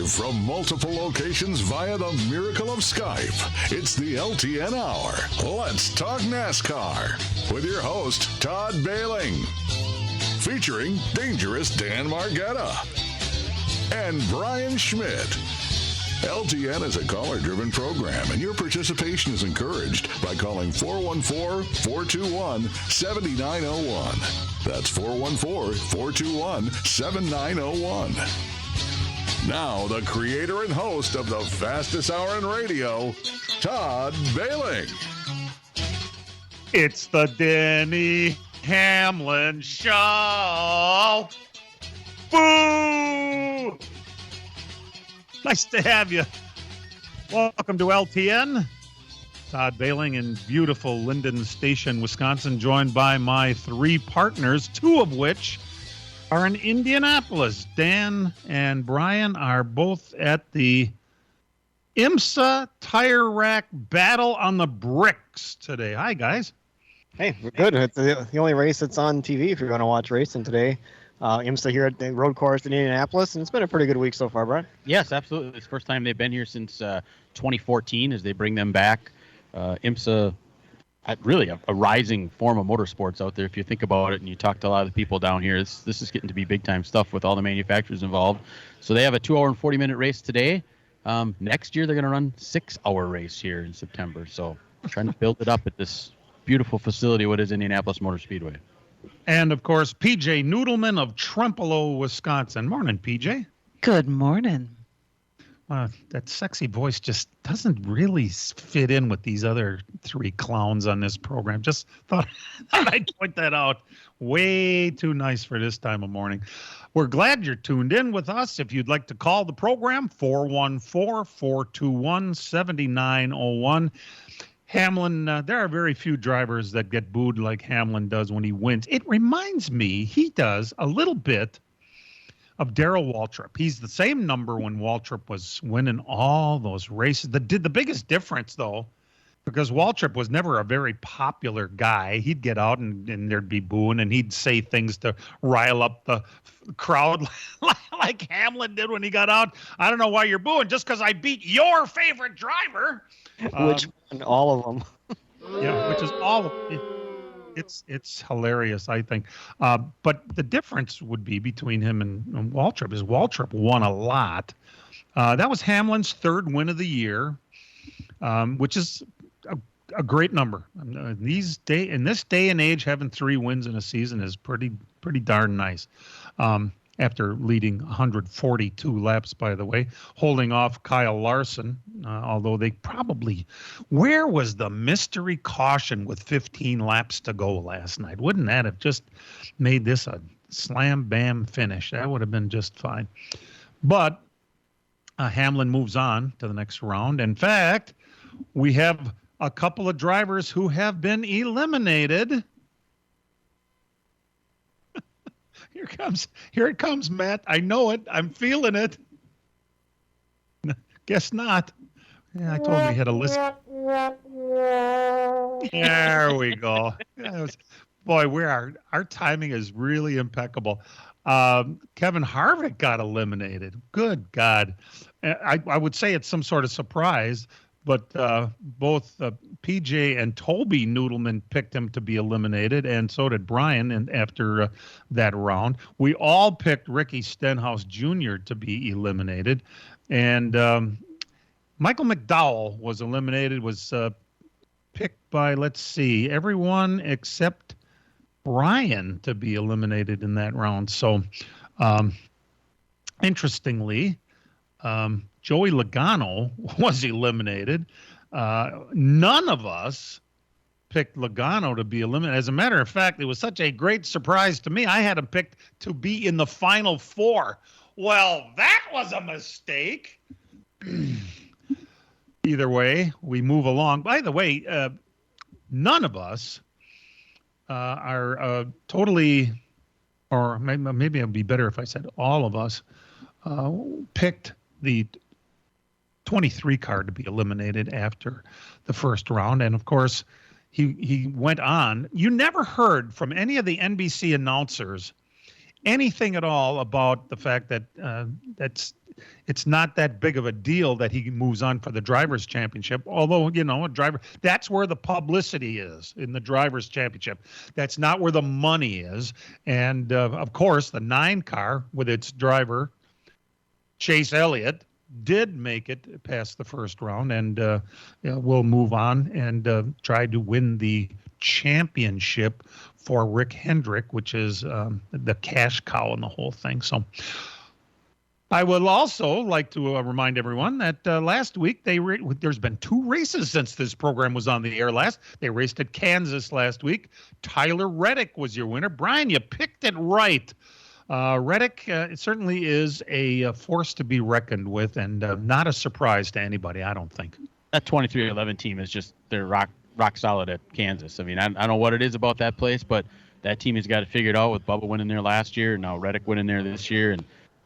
Live from multiple locations via the miracle of Skype, it's the LTN Hour. Let's talk NASCAR with your host, Todd Bailing. Featuring dangerous Dan Margetta and Brian Schmidt. LTN is a caller-driven program, and your participation is encouraged by calling 414-421-7901. That's 414-421-7901. Now, the creator and host of the fastest hour in radio, Todd Bailing. It's the Denny Hamlin Show. Boo! Nice to have you. Welcome to LTN. Todd Bailing in beautiful Linden Station, Wisconsin, joined by my three partners, two of which are in Indianapolis. Dan and Brian are both at the IMSA Tire Rack Battle on the Bricks today. Hi, guys. Hey, we're good. It's the only race that's on TV if you're going to watch racing today. IMSA here at the road course in Indianapolis, and it's been a pretty good week so far, Brian. Yes, absolutely. It's the first time they've been here since 2014 as they bring them back. IMSA, really a rising form of motorsports out there. If you think about it and you talk to a lot of the people down here, this is getting to be big-time stuff with all the manufacturers involved. So they have a 2-hour and 40-minute race today. Next year they're going to run a 6-hour race here in September. So trying to build it up at this beautiful facility, what is Indianapolis Motor Speedway. And, of course, PJ Noodleman of Trempealeau, Wisconsin. Morning, PJ. Good morning. That sexy voice just doesn't really fit in with these other three clowns on this program. Just thought I'd point that out. Way too nice for this time of morning. We're glad you're tuned in with us. If you'd like to call the program, 414-421-7901. Hamlin, there are very few drivers that get booed like Hamlin does when he wins. It reminds me, he does a little bit of Darrell Waltrip. He's the same number when Waltrip was winning all those races. The biggest difference, though, because Waltrip was never a very popular guy. He'd get out and there'd be booing, and he'd say things to rile up the crowd like Hamlin did when he got out. I don't know why you're booing, just because I beat your favorite driver. Which one? All of them. Yeah, which is all of it. It's hilarious, I think. But the difference would be between him and Waltrip is Waltrip won a lot. That was Hamlin's third win of the year, which is a great number. In this day and age, having 3 wins in a season is pretty darn nice. After leading 142 laps, by the way, holding off Kyle Larson, although they probably, where was the mystery caution with 15 laps to go last night? Wouldn't that have just made this a slam-bam finish? That would have been just fine. But Hamlin moves on to the next round. In fact, we have a couple of drivers who have been eliminated. Here it comes, Matt. I know it. I'm feeling it. Guess not. Yeah, I told you he had a list. There we go. Our timing is really impeccable. Kevin Harvick got eliminated. Good God. I would say it's some sort of surprise, but both PJ and Toby Noodleman picked him to be eliminated, and so did Brian. And after that round, we all picked Ricky Stenhouse Jr. to be eliminated, and Michael McDowell was eliminated. Was picked by everyone except Brian to be eliminated in that round. So, interestingly, Joey Logano was eliminated. None of us picked Logano to be eliminated. As a matter of fact, it was such a great surprise to me. I had him picked to be in the Final Four. Well, that was a mistake. Either way, we move along. By the way, none of us are totally, or maybe it would be better if I said all of us, picked the 23 car to be eliminated after the first round. And of course, he went on. You never heard from any of the NBC announcers anything at all about the fact that it's not that big of a deal that he moves on for the Drivers' Championship. Although, that's where the publicity is, in the Drivers' Championship. That's not where the money is. And, of course, the 9 car with its driver, Chase Elliott, did make it past the first round and will move on and try to win the championship for Rick Hendrick, which is the cash cow in the whole thing. So I would also like to remind everyone that last week there's been 2 races since this program was on the air last. They raced at Kansas last week. Tyler Reddick was your winner. Brian, you picked it right. Reddick it certainly is a force to be reckoned with, and not a surprise to anybody, I don't think. That 23-11 team is just, they're rock solid at Kansas. I mean, I don't know what it is about that place, but that team has got it figured out with Bubba winning there last year, and now Reddick winning there this year,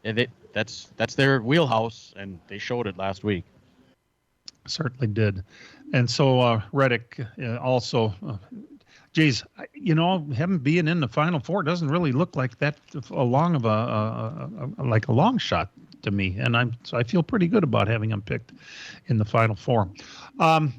and that's their wheelhouse, and they showed it last week. Certainly did. And so Reddick also, him being in the Final Four doesn't really look like that long of a long shot to me, and I feel pretty good about having him picked in the Final Four.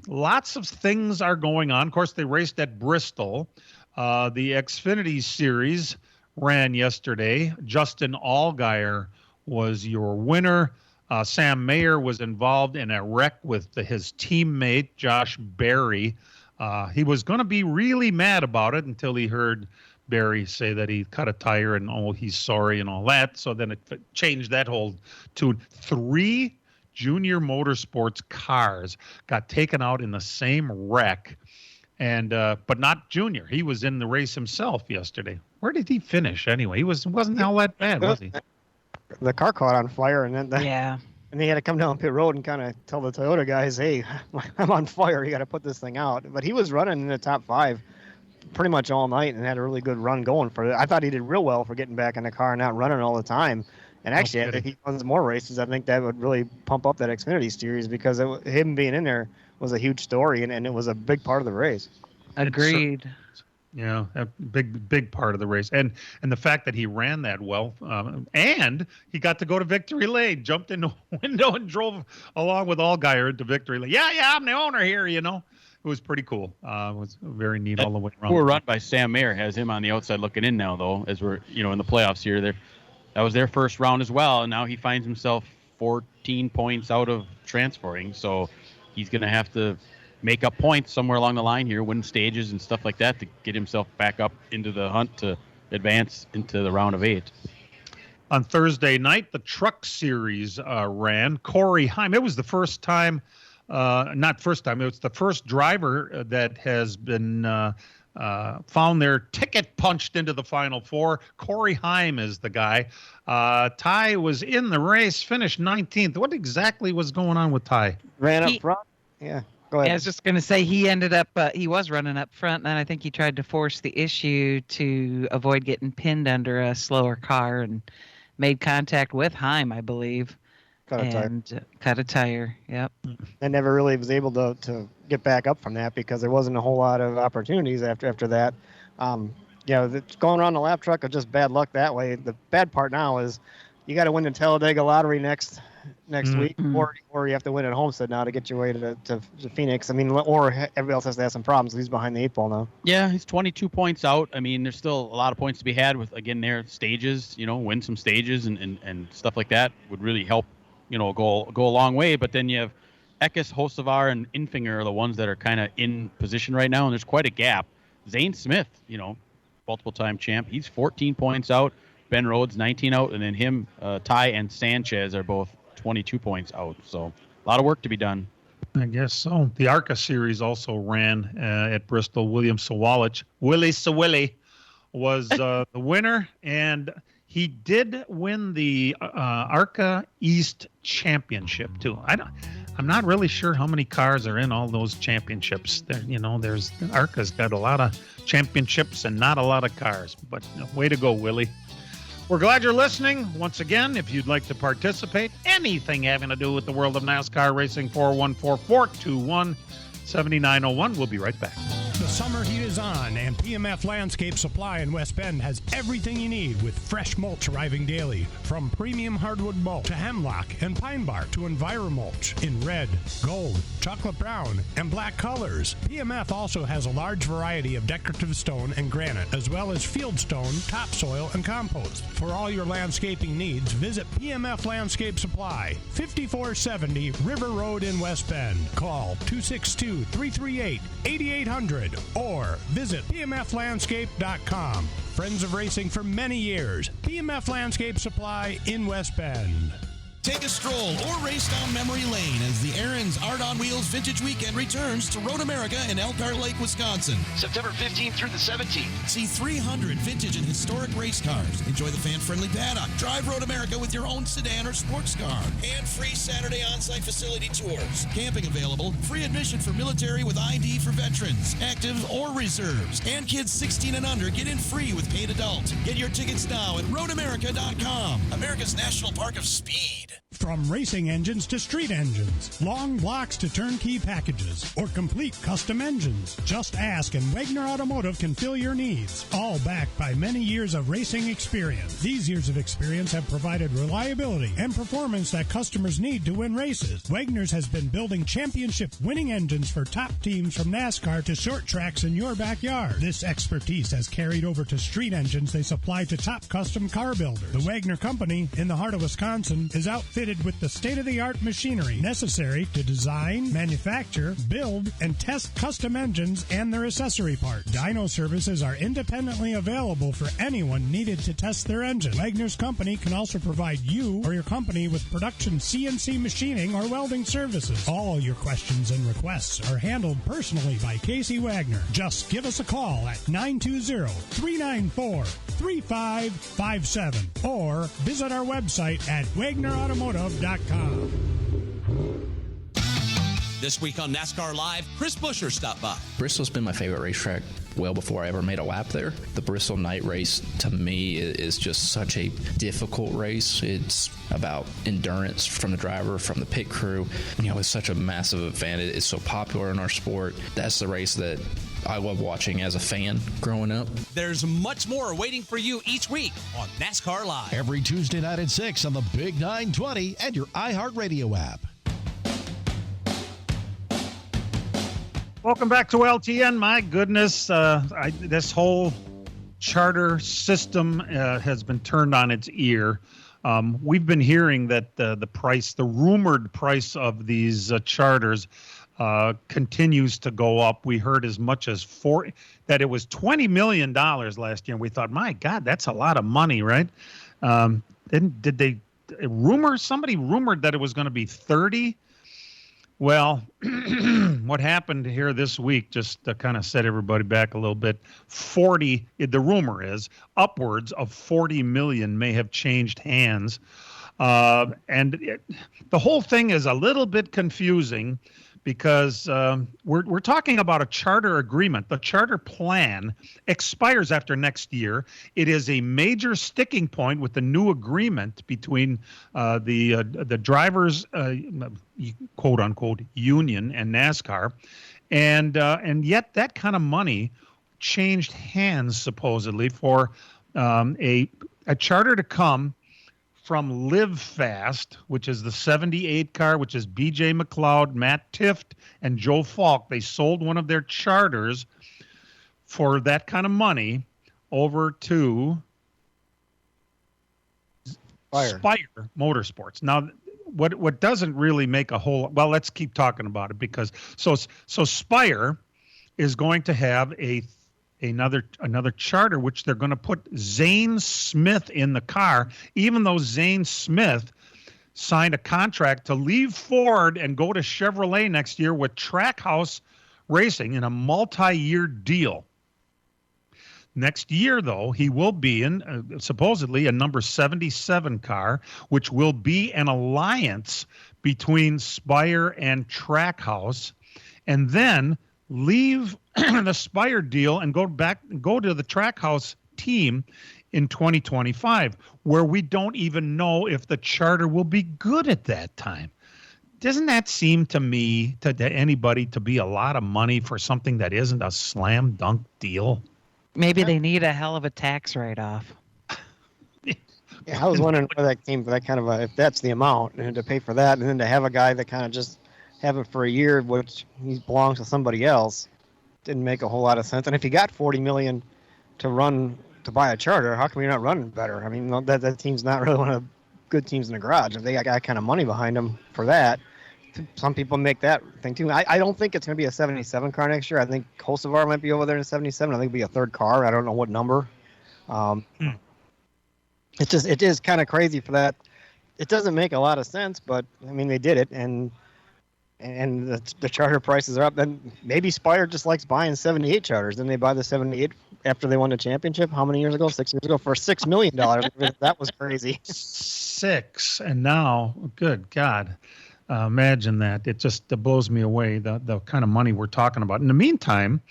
Lots of things are going on. Of course, they raced at Bristol. The Xfinity Series ran yesterday. Justin Allgaier was your winner. Sam Mayer was involved in a wreck with his teammate, Josh Berry. He was going to be really mad about it until he heard Berry say that he cut a tire and, he's sorry and all that. So then it changed that whole tune. 3 Junior Motorsports cars got taken out in the same wreck, and but not Junior. He was in the race himself yesterday. Where did he finish anyway? He wasn't all that bad, was he? The car caught on fire, and then Yeah. and they had to come down pit road and kind of tell the Toyota guys, "Hey, I'm on fire. You got to put this thing out." But he was running in the top 5 pretty much all night and had a really good run going for it. I thought he did real well for getting back in the car and not running all the time. And actually, if he runs more races, I think that would really pump up that Xfinity Series, because him being in there was a huge story, and it was a big part of the race. Agreed. Yeah, a big part of the race, and the fact that he ran that well, and he got to go to Victory Lane, jumped in the window and drove along with Allgaier into Victory Lane. Yeah, I'm the owner here. It was pretty cool. It was very neat all the way around. Poor run by Sam Mayer has him on the outside looking in now, though, as we're in the playoffs here. That was their first round as well, and now he finds himself 14 points out of transferring, so he's going to have to make up points somewhere along the line here, win stages and stuff like that to get himself back up into the hunt to advance into the round of 8. On Thursday night, the Truck Series ran. Corey Heim, it was the first time, not first time, it was the first driver that has been found their ticket punched into the Final Four. Corey Heim is the guy. Ty was in the race, finished 19th. What exactly was going on with Ty? Ran up front. Yeah. Go ahead. I was just going to say he ended up, he was running up front, and I think he tried to force the issue to avoid getting pinned under a slower car and made contact with Heim, I believe. Cut a tire. Yep. And never really was able to get back up from that, because there wasn't a whole lot of opportunities after that. Going around the lap truck was just bad luck that way. The bad part now is you got to win the Talladega lottery next week, or you have to win at Homestead now to get your way to Phoenix. I mean, or everybody else has to have some problems. He's behind the 8 ball now. Yeah, he's 22 points out. I mean, there's still a lot of points to be had with, again, their stages, win some stages and stuff like that would really help, go a long way. But then you have Eckes, Hocevar, and Infinger are the ones that are kind of in position right now, and there's quite a gap. Zane Smith, multiple-time champ, he's 14 points out. Ben Rhodes, 19 out, and then him, Ty, and Sanchez are both 22 points out. So a lot of work to be done. I guess so. The ARCA Series also ran at Bristol. William Sawalich, Willie Sawilly, was the winner, and he did win the ARCA East Championship too. I'm not really sure how many cars are in all those championships. There's ARCA's got a lot of championships and not a lot of cars. But way to go, Willie. We're glad you're listening. Once again, if you'd like to participate, anything having to do with the world of NASCAR racing, 414-421-7901. We'll be right back. The summer heat is on, and PMF Landscape Supply in West Bend has everything you need with fresh mulch arriving daily. From premium hardwood mulch to hemlock and pine bark to EnviroMulch in red, gold, chocolate brown, and black colors. PMF also has a large variety of decorative stone and granite, as well as field stone, topsoil, and compost. For all your landscaping needs, visit PMF Landscape Supply, 5470 River Road in West Bend. Call 262-338-8800 or visit pmflandscape.com. Friends of racing for many years. PMF Landscape Supply in West Bend. Take a stroll or race down memory lane as the Aaron's Art on Wheels Vintage Weekend returns to Road America in Elkhart Lake, Wisconsin. September 15th through the 17th. See 300 vintage and historic race cars. Enjoy the fan-friendly paddock. Drive Road America with your own sedan or sports car. And free Saturday on-site facility tours. Camping available. Free admission for military with ID for veterans, actives, or reserves. And kids 16 and under get in free with paid adult. Get your tickets now at roadamerica.com. America's National Park of Speed. From racing engines to street engines, long blocks to turnkey packages, or complete custom engines, just ask and Wagner Automotive can fill your needs. All backed by many years of racing experience. These years of experience have provided reliability and performance that customers need to win races. Wagner's has been building championship-winning engines for top teams from NASCAR to short tracks in your backyard. This expertise has carried over to street engines they supply to top custom car builders. The Wagner Company, in the heart of Wisconsin, is outfitted with the state-of-the-art machinery necessary to design, manufacture, build, and test custom engines and their accessory parts. Dyno services are independently available for anyone needed to test their engine. Wagner's Company can also provide you or your company with production CNC machining or welding services. All your questions and requests are handled personally by Casey Wagner. Just give us a call at 920-394-3557 or visit our website at wagnerautomotive.com. This week on NASCAR Live, Chris Buescher stopped by. Bristol's been my favorite racetrack well before I ever made a lap there. The Bristol night race, to me, is just such a difficult race. It's about endurance from the driver, from the pit crew. You know, it's such a massive event. It's so popular in our sport. That's the race that I love watching as a fan growing up. There's much more waiting for you each week on NASCAR Live. Every Tuesday night at 6 on the Big 920 and your iHeartRadio app. Welcome back to LTN. My goodness, this whole charter system has been turned on its ear. We've been hearing that the rumored price of these charters continues to go up. We heard as much as that it was $20 million last year. And we thought, my God, that's a lot of money, right? Somebody rumored that it was going to be 30. Well, what happened here this week just to kind of set everybody back a little bit. The rumor is upwards of 40 million may have changed hands. The whole thing is a little bit confusing because we're talking about a charter agreement. The charter plan expires after next year. It is a major sticking point with the new agreement between the drivers, quote unquote, union and NASCAR, and yet that kind of money changed hands supposedly for a charter to come from Live Fast, which is the 78 car, which is B.J. McLeod, Matt Tifft, and Joe Falk. They sold one of their charters for that kind of money over to Spire Motorsports. Now, what doesn't really make a whole – well, let's keep talking about it because – so Spire is going to have another charter, which they're going to put Zane Smith in the car, even though Zane Smith signed a contract to leave Ford and go to Chevrolet next year with Trackhouse Racing in a multi-year deal. Next year, though, he will be in supposedly a number 77 car, which will be an alliance between Spire and Trackhouse, and then leave the Spire deal and go to the Trackhouse team in 2025, where we don't even know if the charter will be good at that time. doesn't that seem to me, to anybody, to be a lot of money for something that isn't a slam dunk deal? Maybe they need a hell of a tax write-off. Yeah, I was wondering where that came from. That kind of if that's the amount, and to pay for that, and then to have a guy that kind of just have it for a year, which he belongs to somebody else, didn't make a whole lot of sense. And if you got $40 million to buy a charter, how come you're not running better? I mean, that team's not really one of the good teams in the garage. If they got that kind of money behind them for that, some people make that thing too. I don't think it's going to be a 77 car next year. I think Kosovar might be over there in 77. I think it'll be a third car. I don't know what number. It is kind of crazy for that. It doesn't make a lot of sense, but I mean they did it, and the charter prices are up. Then maybe Spire just likes buying 78 charters. Then they buy the 78 after they won the championship. How many years ago? 6 years ago for $6 million. That was crazy. 6, and now, good God, imagine that. It just blows me away, the kind of money we're talking about. In the meantime,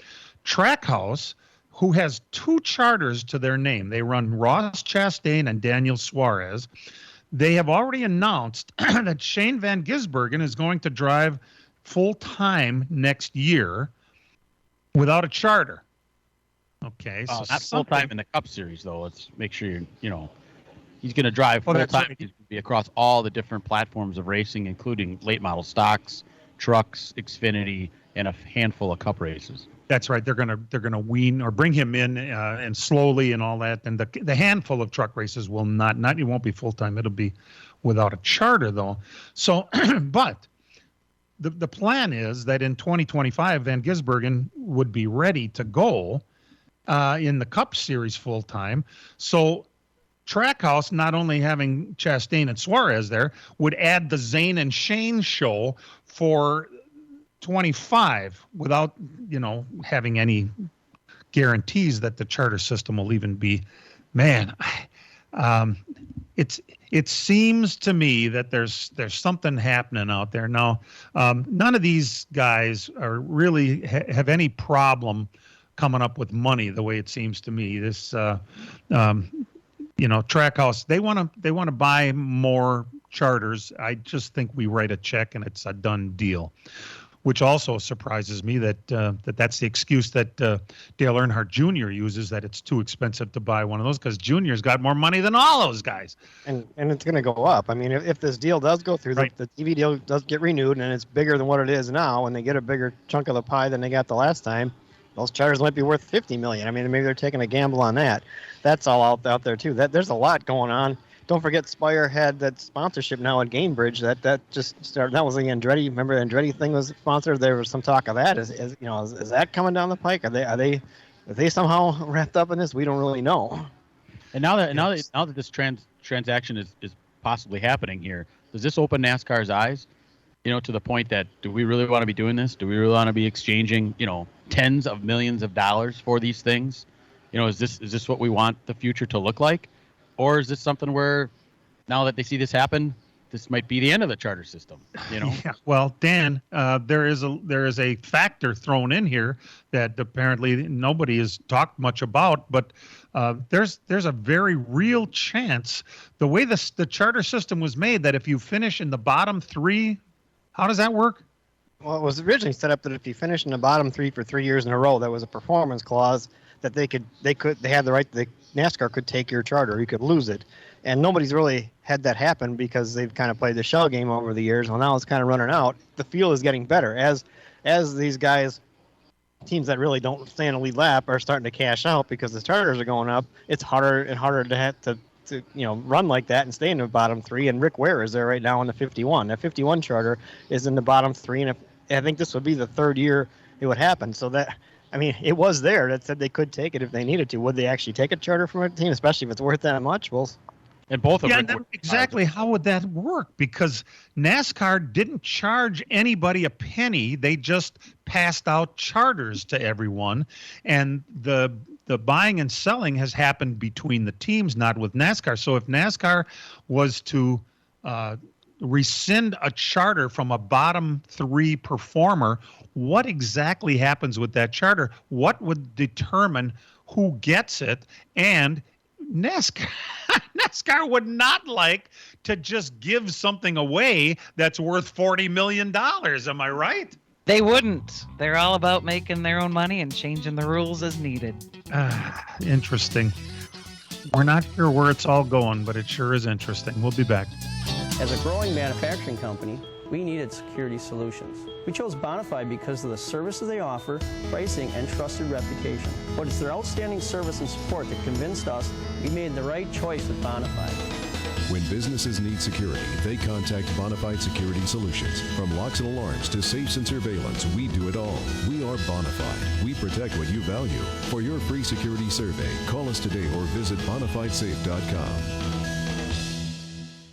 Trackhouse, who has 2 charters to their name. They run Ross Chastain and Daniel Suarez. They have already announced that Shane Van Gisbergen is going to drive full-time next year without a charter. Okay. So not full-time in the Cup Series, though. Let's make sure he's going to drive full-time. Right. He's going to be across all the different platforms of racing, including late model stocks, trucks, Xfinity, and a handful of Cup races. That's right. They're gonna wean or bring him in and slowly and all that. And the handful of truck races will not it won't be full time. It'll be without a charter though. So, but the plan is that in 2025, Van Gisbergen would be ready to go in the Cup Series full time. So Trackhouse, not only having Chastain and Suarez there, would add the Zane and Shane show for 25 without having any guarantees that the charter system will even be. Man, it seems to me that there's something happening out there now. None of these guys are really have any problem coming up with money the way it seems to me. This Trackhouse, they want to buy more charters. I just think we write a check and it's a done deal. Which also surprises me that's the excuse that Dale Earnhardt Jr. uses, that it's too expensive to buy one of those because Junior's got more money than all those guys. And it's going to go up. I mean, if this deal does go through, right. the TV deal does get renewed and it's bigger than what it is now, and they get a bigger chunk of the pie than they got the last time, those charters might be worth $50 million. I mean, maybe they're taking a gamble on that. That's all out there too. There's a lot going on. Don't forget, Spire had that sponsorship now at Gamebridge. That just started. That was the Andretti. Remember, the Andretti thing was sponsored. There was some talk of that. Is that coming down the pike? Are they somehow wrapped up in this? We don't really know. And now that this transaction is possibly happening here, does this open NASCAR's eyes? To the point that, do we really want to be doing this? Do we really want to be exchanging tens of millions of dollars for these things? Is this what we want the future to look like? Or is this something where, now that they see this happen, this might be the end of the charter system? Yeah. Well, Dan, there is a factor thrown in here that apparently nobody has talked much about, but there's a very real chance, the way the charter system was made, that if you finish in the bottom 3, how does that work? Well, it was originally set up that if you finish in the bottom 3 for 3 years in a row, that was a performance clause that they had the right. NASCAR could take your charter, you could lose it, and nobody's really had that happen because they've kind of played the shell game over the years. Well, now it's kind of running out. The field is getting better as these guys, teams that really don't stay in a lead lap, are starting to cash out because the charters are going up. It's harder and harder to have to run like that and stay in the bottom 3. And Rick Ware is there right now in the 51. That 51 charter is in the bottom 3, and I think this would be the 3rd year it would happen. So that. I mean, it was there that said they could take it if they needed to. Would they actually take a charter from a team, especially if it's worth that much? Well, and both of them. Yeah, exactly. How would that work? Because NASCAR didn't charge anybody a penny. They just passed out charters to everyone, and the buying and selling has happened between the teams, not with NASCAR. So if NASCAR was to rescind a charter from a bottom 3 performer, what exactly happens with that charter? What would determine who gets it? And NASCAR would not like to just give something away that's worth $40 million. Am I right? They wouldn't. They're all about making their own money and changing the rules as needed. Interesting. We're not sure where it's all going, but it sure is interesting. We'll be back. As a growing manufacturing company, we needed security solutions. We chose Bonafide because of the services they offer, pricing, and trusted reputation. But it's their outstanding service and support that convinced us we made the right choice with Bonafide. When businesses need security, they contact Bonafide Security Solutions. From locks and alarms to safes and surveillance, we do it all. We are Bonafide. We protect what you value. For your free security survey, call us today or visit bonafidesafe.com.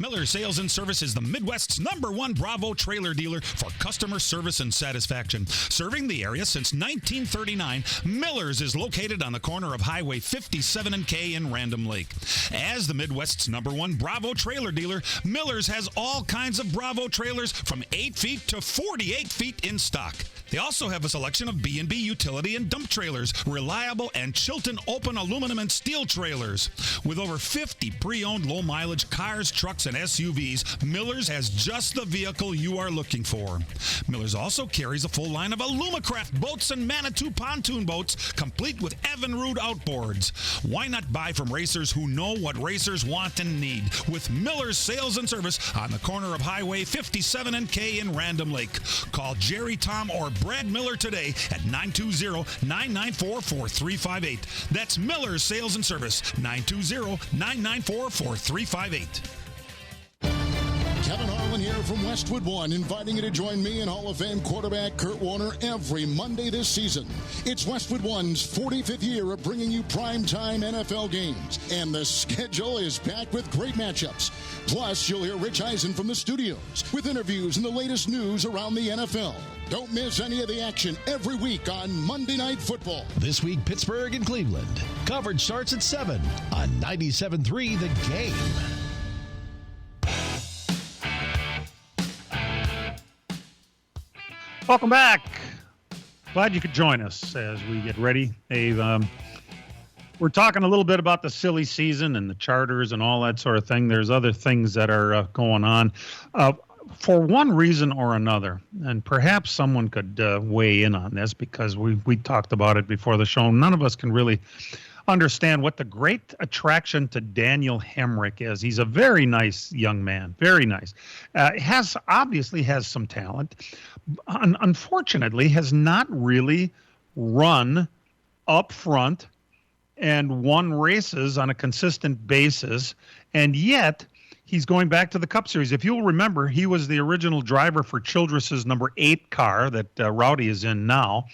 Miller Sales and Service is the Midwest's #1 Bravo trailer dealer for customer service and satisfaction. Serving the area since 1939, Miller's is located on the corner of Highway 57 and K in Random Lake. As the Midwest's #1 Bravo trailer dealer, Miller's has all kinds of Bravo trailers from 8 feet to 48 feet in stock. They also have a selection of B&B utility and dump trailers, reliable and Chilton open aluminum and steel trailers. With over 50 pre-owned low-mileage cars, trucks, and SUVs, Miller's has just the vehicle you are looking for. Miller's also carries a full line of Alumacraft boats and Manitou pontoon boats, complete with Evinrude outboards. Why not buy from racers who know what racers want and need? With Miller's Sales and Service on the corner of Highway 57 and K in Random Lake. Call Jerry, Tom, or Brad Miller today at 920-994-4358. That's Miller's Sales and Service, 920-994-4358. Kevin Harlan here from Westwood One, inviting you to join me and Hall of Fame quarterback Kurt Warner every Monday this season. It's Westwood One's 45th year of bringing you primetime NFL games, and the schedule is packed with great matchups. Plus, you'll hear Rich Eisen from the studios with interviews and the latest news around the NFL. Don't miss any of the action every week on Monday Night Football. This week, Pittsburgh and Cleveland. Coverage starts at 7 on 97.3 The Game. Welcome back. Glad you could join us as we get ready. We're talking a little bit about the silly season and the charters and all that sort of thing. There's other things that are going on. For one reason or another, and perhaps someone could weigh in on this because we talked about it before the show. None of us can really understand what the great attraction to Daniel Hemrick is. He's a very nice young man, very nice. Obviously has some talent. Unfortunately, has not really run up front and won races on a consistent basis, and yet he's going back to the Cup Series. If you'll remember, he was the original driver for Childress's number 8 car that Rowdy is in now,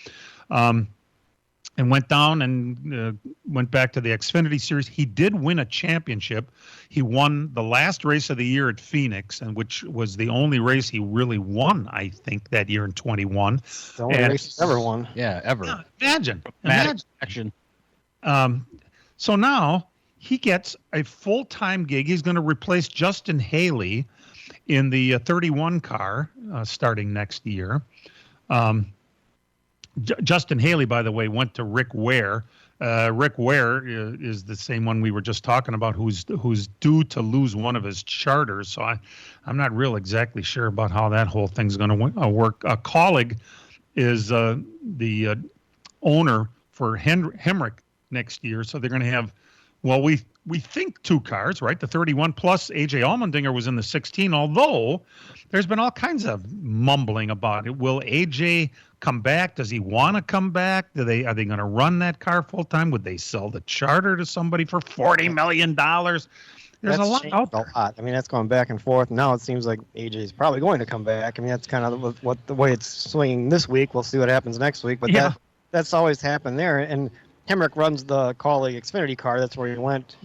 and went down and went back to the Xfinity Series. He did win a championship. He won the last race of the year at Phoenix, and which was the only race he really won, I think, that year in 21. The only race he's ever won. Yeah, ever. Imagine. Action. So now he gets a full-time gig. He's going to replace Justin Haley in the 31 car starting next year. Justin Haley, by the way, went to Rick Ware. Rick Ware is the same one we were just talking about, who's due to lose one of his charters. So I'm not real exactly sure about how that whole thing's going to work. A colleague is the owner for Hemrick next year, so they're going to have, well, we think 2 cars, right? The 31 plus A.J. Allmendinger was in the 16, although there's been all kinds of mumbling about it. Will A.J. come back? Does he want to come back? Are they going to run that car full time? Would they sell the charter to somebody for $40 million? There's a lot out there. I mean, that's going back and forth. Now it seems like AJ is probably going to come back. I mean, that's kind of what the way it's swinging this week. We'll see what happens next week. But that's always happened there. And Hemrick runs the Cawley Xfinity car. That's where he went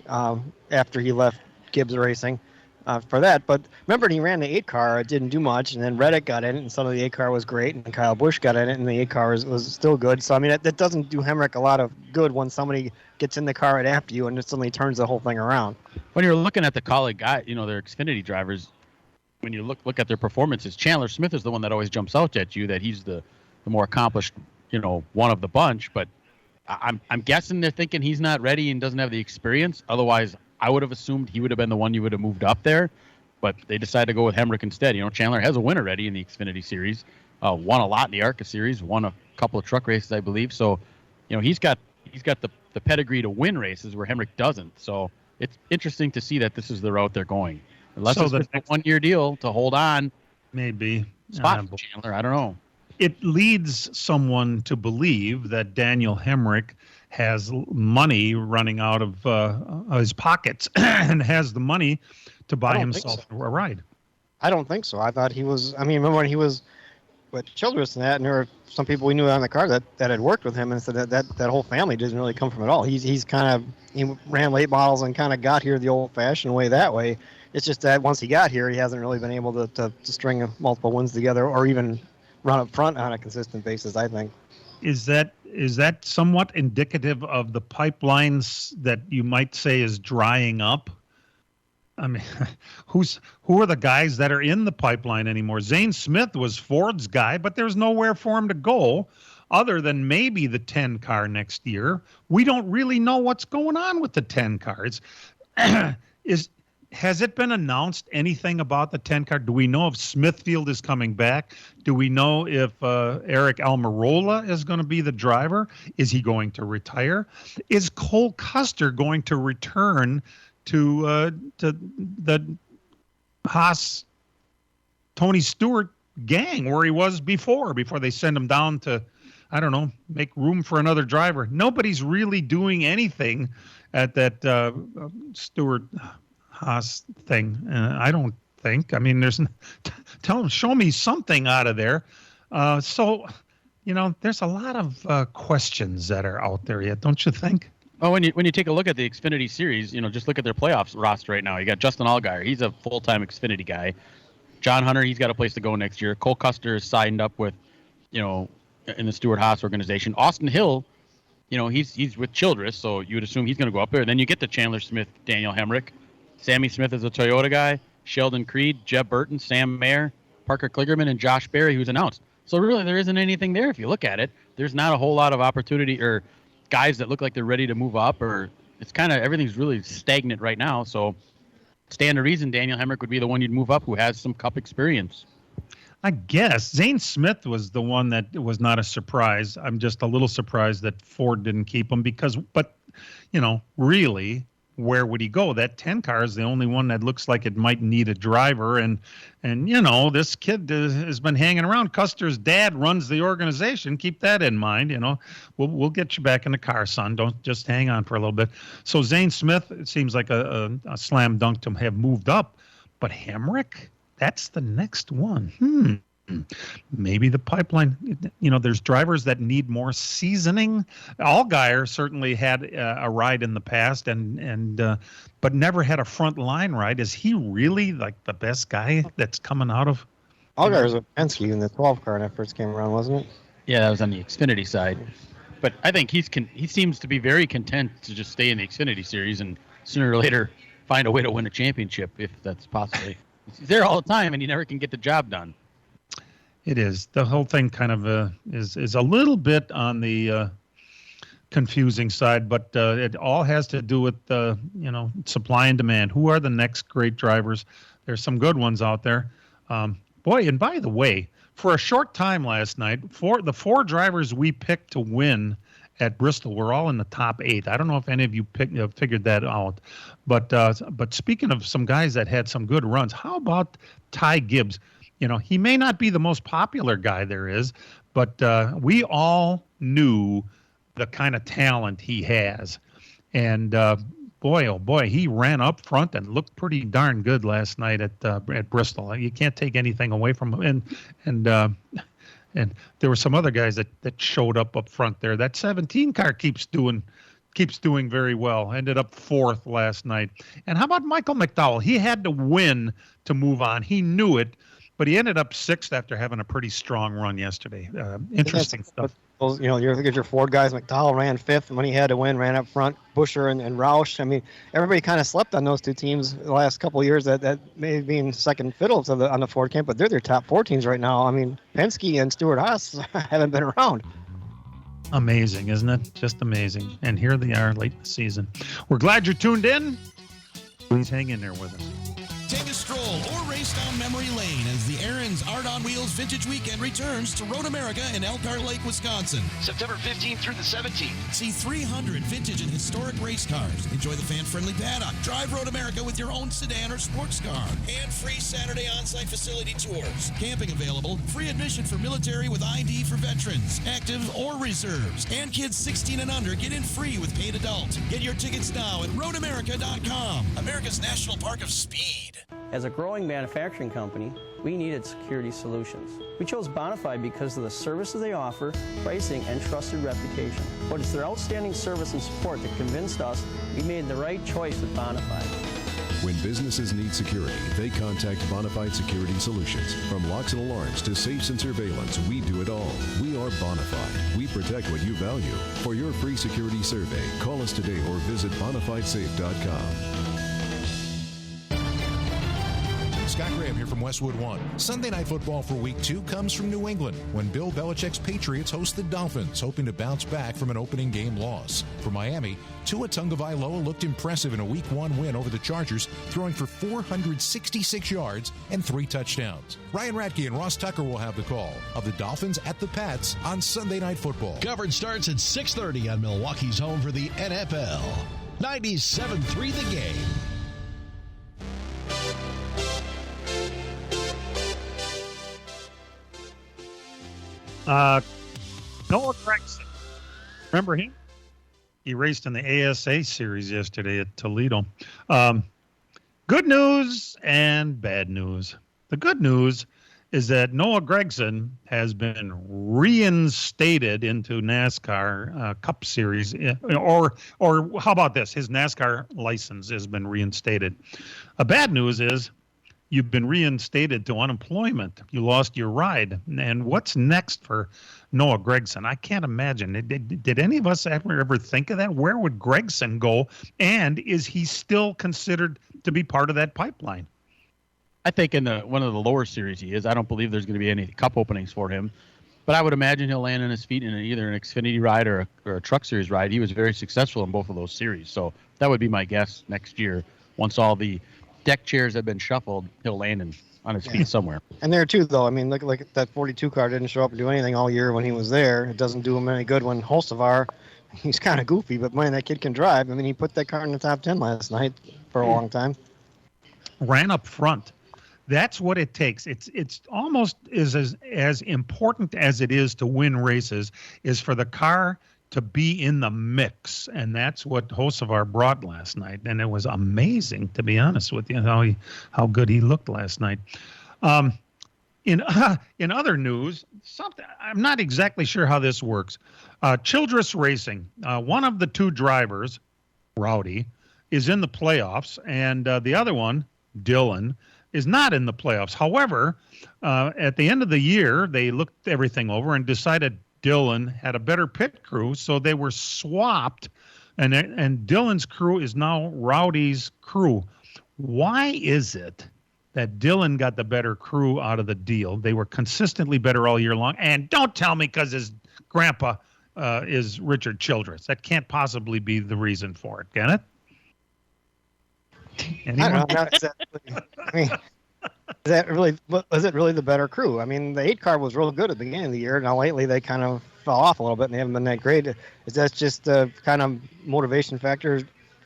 after he left Gibbs Racing for that. But remember, he ran the 8 car. It didn't do much. And then Reddick got in it, and some of the 8 car was great. And Kyle Busch got in it, and the 8 car was still good. So, I mean, that doesn't do Hemrick a lot of good when somebody gets in the car right after you and it suddenly turns the whole thing around. When you're looking at the Cawley guy, their Xfinity drivers, when you look at their performances, Chandler Smith is the one that always jumps out at you, that he's the more accomplished, one of the bunch. But I'm guessing they're thinking he's not ready and doesn't have the experience. Otherwise, I would have assumed he would have been the one you would have moved up there. But they decided to go with Hemrick instead. Chandler has a win already in the Xfinity Series, won a lot in the ARCA Series, won a couple of truck races, I believe. So, he's got the pedigree to win races where Hemrick doesn't. So it's interesting to see that this is the route they're going. Unless it's just a one-year deal to hold on. Maybe. Spot for Chandler. I don't know. It leads someone to believe that Daniel Hemrick has money running out of his pockets and has the money to buy himself a ride. I don't think so. I thought he was. Remember when he was with Childress and that, and there were some people we knew on the car that had worked with him, and said that whole family didn't really come from it all. He ran late models and kind of got here the old-fashioned way that way. It's just that once he got here, he hasn't really been able to string multiple wins together or even run up front on a consistent basis, I think. Is that somewhat indicative of the pipelines that you might say is drying up? Who are the guys that are in the pipeline anymore? Zane Smith was Ford's guy, but there's nowhere for him to go other than maybe the 10 car next year. We don't really know what's going on with the 10 cars. Has it been announced anything about the 10 car? Do we know if Smithfield is coming back? Do we know if Eric Almirola is going to be the driver? Is he going to retire? Is Cole Custer going to return to the Haas Tony Stewart gang where he was before they send him down to, I don't know, make room for another driver? Nobody's really doing anything at that Stewart Haas thing. I don't think. Show me something out of there. So, there's a lot of questions that are out there yet, don't you think? Well, when you take a look at the Xfinity Series, just look at their playoffs roster right now. You got Justin Allgaier. He's a full-time Xfinity guy. John Hunter, he's got a place to go next year. Cole Custer is signed up with, in the Stewart-Haas organization. Austin Hill, he's with Childress, so you would assume he's going to go up there. Then you get to Chandler Smith, Daniel Hemrick. Sammy Smith is a Toyota guy. Sheldon Creed, Jeb Burton, Sam Mayer, Parker Kligerman, and Josh Berry, who's announced. So really, there isn't anything there if you look at it. There's not a whole lot of opportunity or guys that look like they're ready to move up, or it's kind of everything's really stagnant right now. So stand to reason Daniel Hemrick would be the one you'd move up who has some cup experience. I guess Zane Smith was the one that was not a surprise. I'm just a little surprised that Ford didn't keep him but really, where would he go? That 10 car is the only one that looks like it might need a driver. And this kid has been hanging around. Custer's dad runs the organization. Keep that in mind. We'll get you back in the car, son. Don't just hang on for a little bit. So Zane Smith, it seems like a slam dunk to have moved up. But Hemrick, that's the next one. Maybe the pipeline, there's drivers that need more seasoning. Allgaier certainly had a ride in the past but never had a front line ride. Is he really like the best guy that's coming out of? Allgaier was with Penske in the 12 car when that first came around, wasn't it? Yeah, that was on the Xfinity side. But I think he seems to be very content to just stay in the Xfinity Series and sooner or later find a way to win a championship if that's possible. He's there all the time and he never can get the job done. It is. The whole thing kind of is a little bit on the confusing side, but it all has to do with supply and demand. Who are the next great drivers? There's some good ones out there. And by the way, for a short time last night, the four drivers we picked to win at Bristol were all in the top 8. I don't know if any of you figured that out, but speaking of some guys that had some good runs, how about Ty Gibbs? He may not be the most popular guy there is, but we all knew the kind of talent he has. And boy, oh boy, he ran up front and looked pretty darn good last night at Bristol. You can't take anything away from him. And there were some other guys that showed up front there. That 17 car keeps doing very well. Ended up 4th last night. And how about Michael McDowell? He had to win to move on. He knew it. But he ended up 6th after having a pretty strong run yesterday. Interesting stuff. You look at your Ford guys. McDowell ran 5th, and when he had to win, ran up front. Buescher and Roush. Everybody kind of slept on those two teams the last couple of years. That may have been second fiddle on the Ford camp, but they're their top 4 teams right now. Penske and Stewart-Haas haven't been around. Amazing, isn't it? Just amazing. And here they are late in the season. We're glad you're tuned in. Please hang in there with us. Take a stroll or race down memory lane as the Aaron's Art on Wheels Vintage Weekend returns to Road America in Elkhart Lake, Wisconsin. September 15th through the 17th. See 300 vintage and historic race cars. Enjoy the fan-friendly paddock. Drive Road America with your own sedan or sports car. And free Saturday on-site facility tours. Camping available. Free admission for military with ID for veterans, active or reserves. And kids 16 and under get in free with paid adult. Get your tickets now at roadamerica.com. America's National Park of Speed. As a growing manufacturing company, we needed security solutions. We chose Bonafide because of the services they offer, pricing, and trusted reputation. But it's their outstanding service and support that convinced us we made the right choice with Bonafide. When businesses need security, they contact Bonafide Security Solutions. From locks and alarms to safes and surveillance, we do it all. We are Bonafide. We protect what you value. For your free security survey, call us today or visit bonafidesafe.com. Scott Graham here from Westwood One. Sunday Night Football for Week 2 comes from New England when Bill Belichick's Patriots host the Dolphins, hoping to bounce back from an opening game loss. For Miami, Tua Tagovailoa looked impressive in a Week 1 win over the Chargers, throwing for 466 yards and 3 touchdowns. Ryan Ratke and Ross Tucker will have the call of the Dolphins at the Pats on Sunday Night Football. Coverage starts at 6:30 on Milwaukee's home for the NFL. 97.3 The Game. Noah Gregson. Remember him? He raced in the ASA series yesterday at Toledo. Good news and bad news. The good news is that Noah Gregson has been reinstated into NASCAR Cup Series, or how about this? His NASCAR license has been reinstated. Bad news is you've been reinstated to unemployment. You lost your ride. And what's next for Noah Gregson? I can't imagine. Did any of us ever think of that? Where would Gregson go? And is he still considered to be part of that pipeline? I think in one of the lower series he is. I don't believe there's going to be any cup openings for him. But I would imagine he'll land on his feet in either an Xfinity ride or a Truck Series ride. He was very successful in both of those series. So that would be my guess next year. Once all the deck chairs have been shuffled, he'll land on his feet somewhere. And there too, though, I mean, look like that 42 car didn't show up and do anything all year when he was there. It doesn't do him any good when Holstevar, he's kind of goofy, but man, that kid can drive. I mean, he put that car in the top 10 last night for a long time. Ran up front. That's what it takes. It's almost as important as it is to win races is for the car to be in the mix, and that's what Hocevar brought last night, and it was amazing, to be honest with you, how good he looked last night. In other news, something I'm not exactly sure how this works. Childress Racing, one of the two drivers, Rowdy, is in the playoffs, and the other one, Dylan, is not in the playoffs. However, at the end of the year, they looked everything over and decided Dylan had a better pit crew, so they were swapped, and Dylan's crew is now Rowdy's crew. Why is it that Dylan got the better crew out of the deal? They were consistently better all year long, and don't tell me because his grandpa is Richard Childress. That can't possibly be the reason for it, can it? Anyone? I don't know. Was it really the better crew? I mean, the 8 car was real good at the beginning of the year. Now lately they kind of fell off a little bit and they haven't been that great. Is that just a kind of motivation factor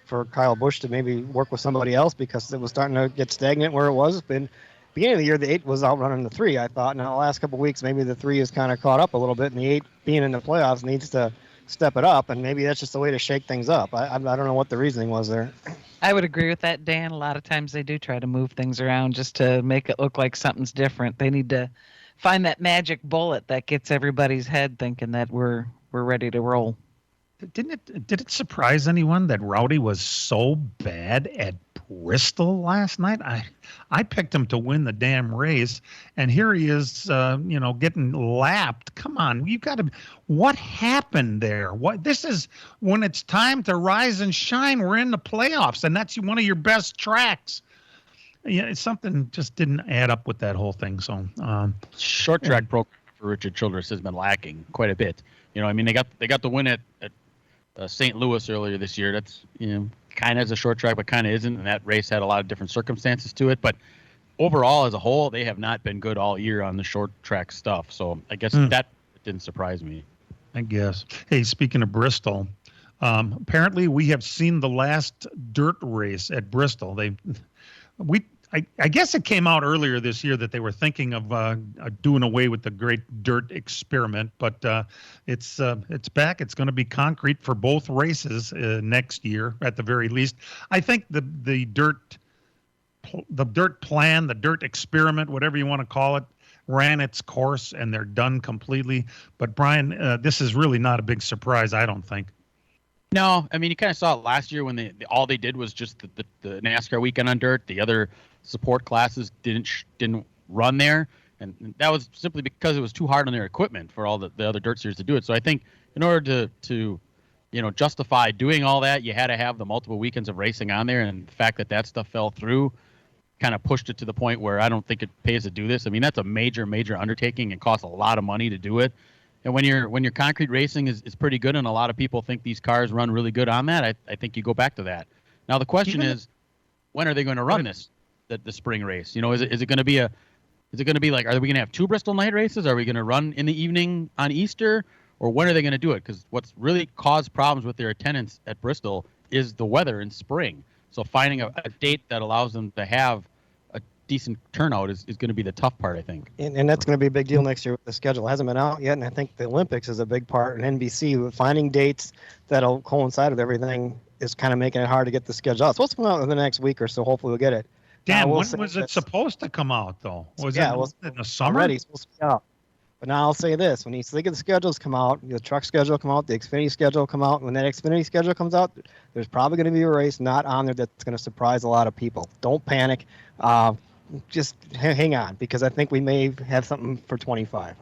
for Kyle Busch to maybe work with somebody else because it was starting to get stagnant where it was? But beginning of the year, the 8 was outrunning the 3, I thought. Now the last couple of weeks, maybe the 3 has kind of caught up a little bit, and the 8 being in the playoffs needs to step it up, and maybe that's just a way to shake things up. I don't know what the reasoning was there. I would agree with that, Dan. A lot of times they do try to move things around just to make it look like something's different. They need to find that magic bullet that gets everybody's head thinking that we're ready to roll. Did it surprise anyone that Rowdy was so bad at Bristol last night? I picked him to win the damn race, and here he is, getting lapped. Come on, you got to. What happened there? This is when it's time to rise and shine. We're in the playoffs, and that's one of your best tracks. Yeah, something just didn't add up with that whole thing. So short track program for Richard Childress has been lacking quite a bit. You know, I mean, they got the win at St. Louis earlier this year. That's, you know, kind of is a short track, but kind of isn't. And that race had a lot of different circumstances to it. But overall, as a whole, they have not been good all year on the short track stuff. So I guess that didn't surprise me. I guess. Hey, speaking of Bristol, apparently we have seen the last dirt race at Bristol. I guess it came out earlier this year that they were thinking of doing away with the great dirt experiment, but it's back. It's going to be concrete for both races next year at the very least. I think the dirt plan, the dirt experiment, whatever you want to call it, ran its course and they're done completely. But Brian, this is really not a big surprise, I don't think. No, I mean, you kind of saw it last year when all they did was just the NASCAR weekend on dirt. The other support classes didn't run there, and that was simply because it was too hard on their equipment for all the other dirt series to do it. So I think in order to justify doing all that, you had to have the multiple weekends of racing on there, and the fact that stuff fell through kind of pushed it to the point where I don't think it pays to do this. I mean, that's a major undertaking and costs a lot of money to do it. And when your concrete racing is pretty good, and a lot of people think these cars run really good on that, I think you go back to that. Now the question is, when are they going to run the spring race? You know, is it going to be like, are we going to have 2 Bristol night races? Are we going to run in the evening on Easter, or when are they going to do it? Because what's really caused problems with their attendance at Bristol is the weather in spring. So finding a date that allows them to have a decent turnout is going to be the tough part, I think. And that's going to be a big deal next year. The schedule hasn't been out yet, and I think the Olympics is a big part. And NBC, finding dates that'll coincide with everything is kind of making it hard to get the schedule out. It's supposed to come out in the next week or so. Hopefully we'll get it. Dan, when was it supposed to come out, though? Was it in the summer? Already supposed to be out. But now I'll say this. When you think of the schedules come out, the truck schedule come out, the Xfinity schedule come out. When that Xfinity schedule comes out, there's probably going to be a race not on there that's going to surprise a lot of people. Don't panic. Just hang on, because I think we may have something for 25.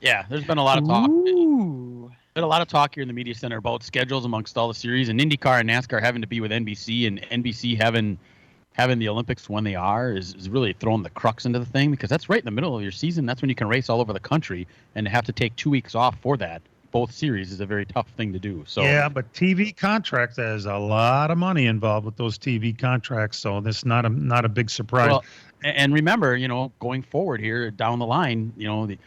Yeah, there's been a lot of talk. Been a lot of talk here in the media center about schedules amongst all the series, and IndyCar and NASCAR having to be with NBC, and NBC having the Olympics when they are is really throwing the crux into the thing, because that's right in the middle of your season. That's when you can race all over the country, and to have to take 2 weeks off for that, both series, is a very tough thing to do. So yeah, but TV contracts, there's a lot of money involved with those TV contracts, so this is not a big surprise. Well, and remember, going forward here down the line, the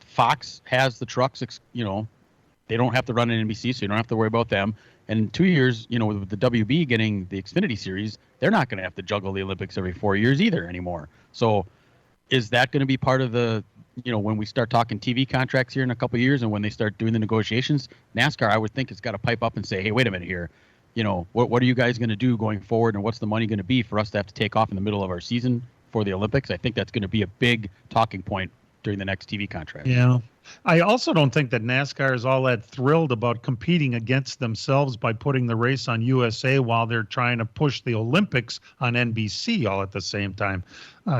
Fox has the trucks, they don't have to run in NBC, so you don't have to worry about them. And in 2 years, with the WB getting the Xfinity series, they're not going to have to juggle the Olympics every 4 years either anymore. So is that going to be part of the, when we start talking TV contracts here in a couple of years, and when they start doing the negotiations, NASCAR, I would think, has got to pipe up and say, hey, wait a minute here. What are you guys going to do going forward, and what's the money going to be for us to have to take off in the middle of our season for the Olympics? I think that's going to be a big talking point during the next TV contract. Yeah. I also don't think that NASCAR is all that thrilled about competing against themselves by putting the race on USA while they're trying to push the Olympics on NBC all at the same time.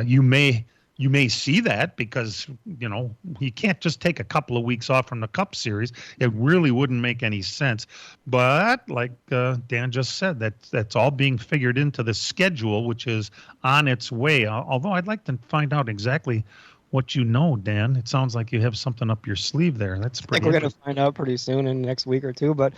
You may see that because, you can't just take a couple of weeks off from the Cup Series. It really wouldn't make any sense. But like Dan just said, that's all being figured into the schedule, which is on its way. Although I'd like to find out exactly what Dan. It sounds like you have something up your sleeve there. That's pretty. I think we're going to find out pretty soon in the next week or two. But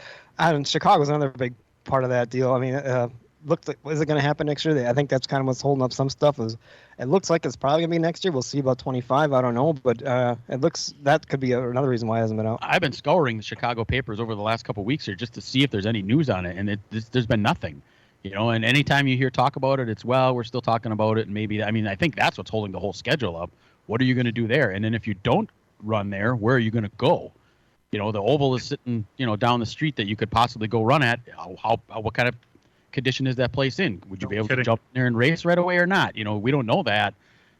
Chicago's another big part of that deal. I mean, looks like, is it going to happen next year? I think that's kind of what's holding up some stuff. It looks like it's probably going to be next year. We'll see about 25. I don't know, but it looks that could be another reason why it hasn't been out. I've been scouring the Chicago papers over the last couple of weeks here just to see if there's any news on it, and there's been nothing. And anytime you hear talk about it, it's, well, we're still talking about it, and maybe, I think that's what's holding the whole schedule up. What are you going to do there? And then if you don't run there, where are you going to go? The oval is sitting, down the street that you could possibly go run at. What kind of condition is that place in? Would you be able to jump in there and race right away or not? We don't know that.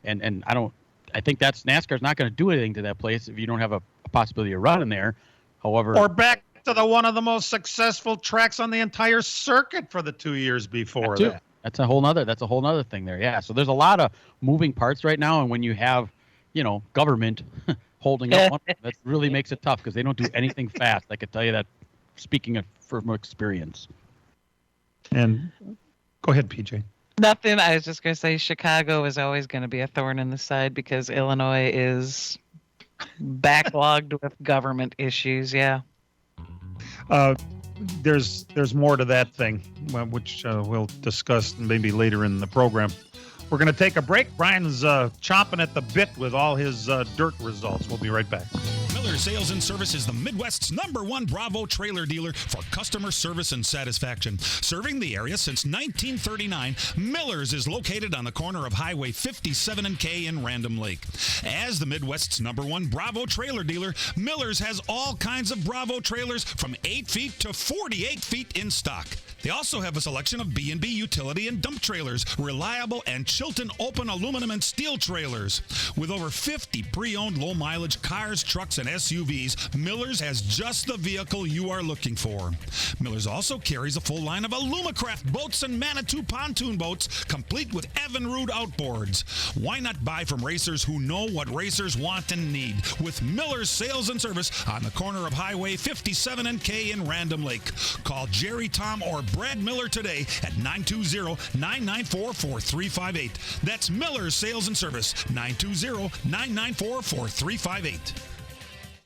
And I think NASCAR's not going to do anything to that place if you don't have a possibility of running there. However, or back to one of the most successful tracks on the entire circuit for the 2 years before that. That's a whole nother thing there. Yeah. So there's a lot of moving parts right now. And when you have, government holding up one, that really makes it tough because they don't do anything fast. I can tell you that, speaking from experience. And go ahead, PJ. Nothing. I was just going to say Chicago is always going to be a thorn in the side because Illinois is Backlogged with government issues, yeah. There's more to that thing, which we'll discuss maybe later in the program. We're going to take a break. Brian's chomping at the bit with all his dirt results. We'll be right back. Miller Sales and Service is the Midwest's #1 Bravo trailer dealer for customer service and satisfaction. Serving the area since 1939, Miller's is located on the corner of Highway 57 and K in Random Lake. As the Midwest's #1 Bravo trailer dealer, Miller's has all kinds of Bravo trailers from 8 feet to 48 feet in stock. They also have a selection of B&B utility and dump trailers, reliable and Chilton open aluminum and steel trailers. With over 50 pre-owned low-mileage cars, trucks, and SUVs, Miller's has just the vehicle you are looking for. Miller's also carries a full line of Alumacraft boats and Manitou pontoon boats, complete with Evinrude outboards. Why not buy from racers who know what racers want and need? With Miller's Sales and Service on the corner of Highway 57 and K in Random Lake. Call Jerry, Tom, or Brad Miller today at 920-994-4358. That's Miller's Sales and Service, 920-994-4358.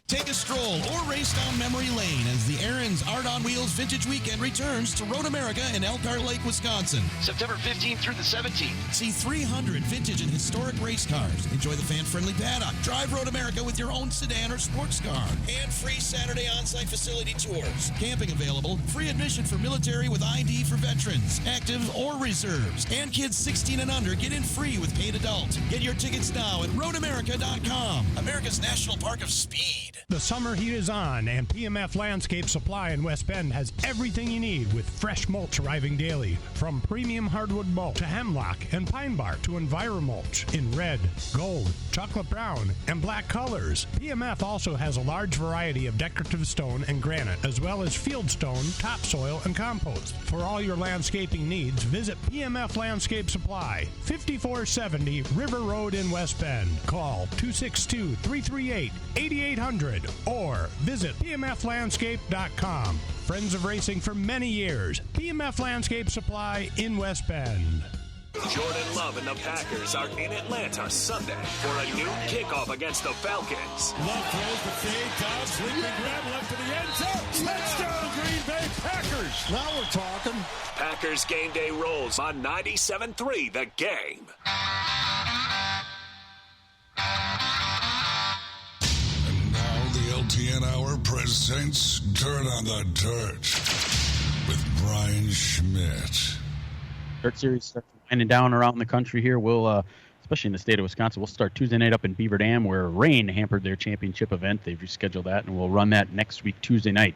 Take a stroll or race down memory lane as the Aaron's Art on Wheels Vintage Weekend returns to Road America in Elkhart Lake, Wisconsin. September 15th through the 17th. See 300 vintage and historic race cars. Enjoy the fan-friendly paddock. Drive Road America with your own sedan or sports car. And free Saturday on-site facility tours. Camping available. Free admission for military with ID for veterans, active or reserves. And kids 16 and under get in free with paid adult. Get your tickets now at roadamerica.com. America's National Park of Speed. The summer heat is on, and PMF Landscape Supply in West Bend has everything you need with fresh mulch arriving daily. From premium hardwood mulch to hemlock and pine bark to EnviroMulch in red, gold, chocolate brown, and black colors. PMF also has a large variety of decorative stone and granite, as well as field stone, topsoil, and compost. For all your landscaping needs, visit PMF Landscape Supply, 5470 River Road in West Bend. Call 262-338-8800 or visit pmflandscape.com. Friends of racing for many years. PMF Landscape Supply in West Bend. Jordan Love and the Packers are in Atlanta Sunday for a new kickoff against the Falcons. Love throws the fade, down, sweeping grab left to the end zone. Touchdown, Green Bay Packers. Now we're talking. Packers game day rolls on 97.3 The Game. LTN Hour presents Dirt on the Dirt with Brian Schmidt. Dirt Series starts winding down around the country here. We'll, especially in the state of Wisconsin, we'll start Tuesday night up in Beaver Dam where rain hampered their championship event. They've rescheduled that, and we'll run that next week, Tuesday night.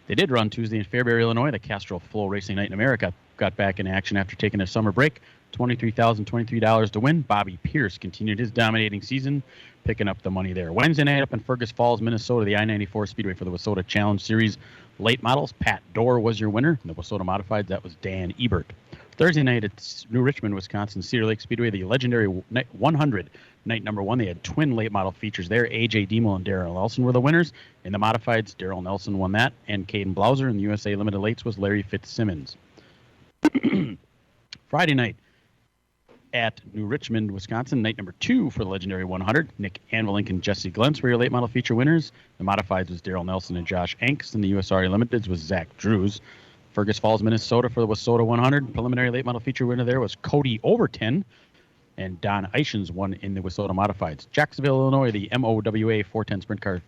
They did run Tuesday in Fairbury, Illinois. The Castrol Flow Racing Night in America got back in action after taking a summer break. $23,023 to win. Bobby Pierce continued his dominating season, picking up the money there. Wednesday night up in Fergus Falls, Minnesota, the I-94 Speedway for the Wissota Challenge Series late models. Pat Dorr was your winner. In the Wissota Modifieds, that was Dan Ebert. Thursday night at New Richmond, Wisconsin, Cedar Lake Speedway, the legendary 100 night #1. They had twin late model features there. A.J. Demel and Darrell Nelson were the winners. In the Modifieds, Darrell Nelson won that, and Caden Blauser. In the USA Limited Lates was Larry Fitzsimmons. Friday night at New Richmond, Wisconsin, night #2 for the legendary 100. Nick Anvilink and Jesse Glentz were your late model feature winners. The Modifieds was Darrell Nelson and Josh Anks. In the USRA Limiteds was Zach Drews. Fergus Falls, Minnesota for the Wissota 100. Preliminary late model feature winner there was Cody Overton. And Don Eichens won in the Wissota Modifieds. Jacksonville, Illinois, the MOWA 410 Sprint Car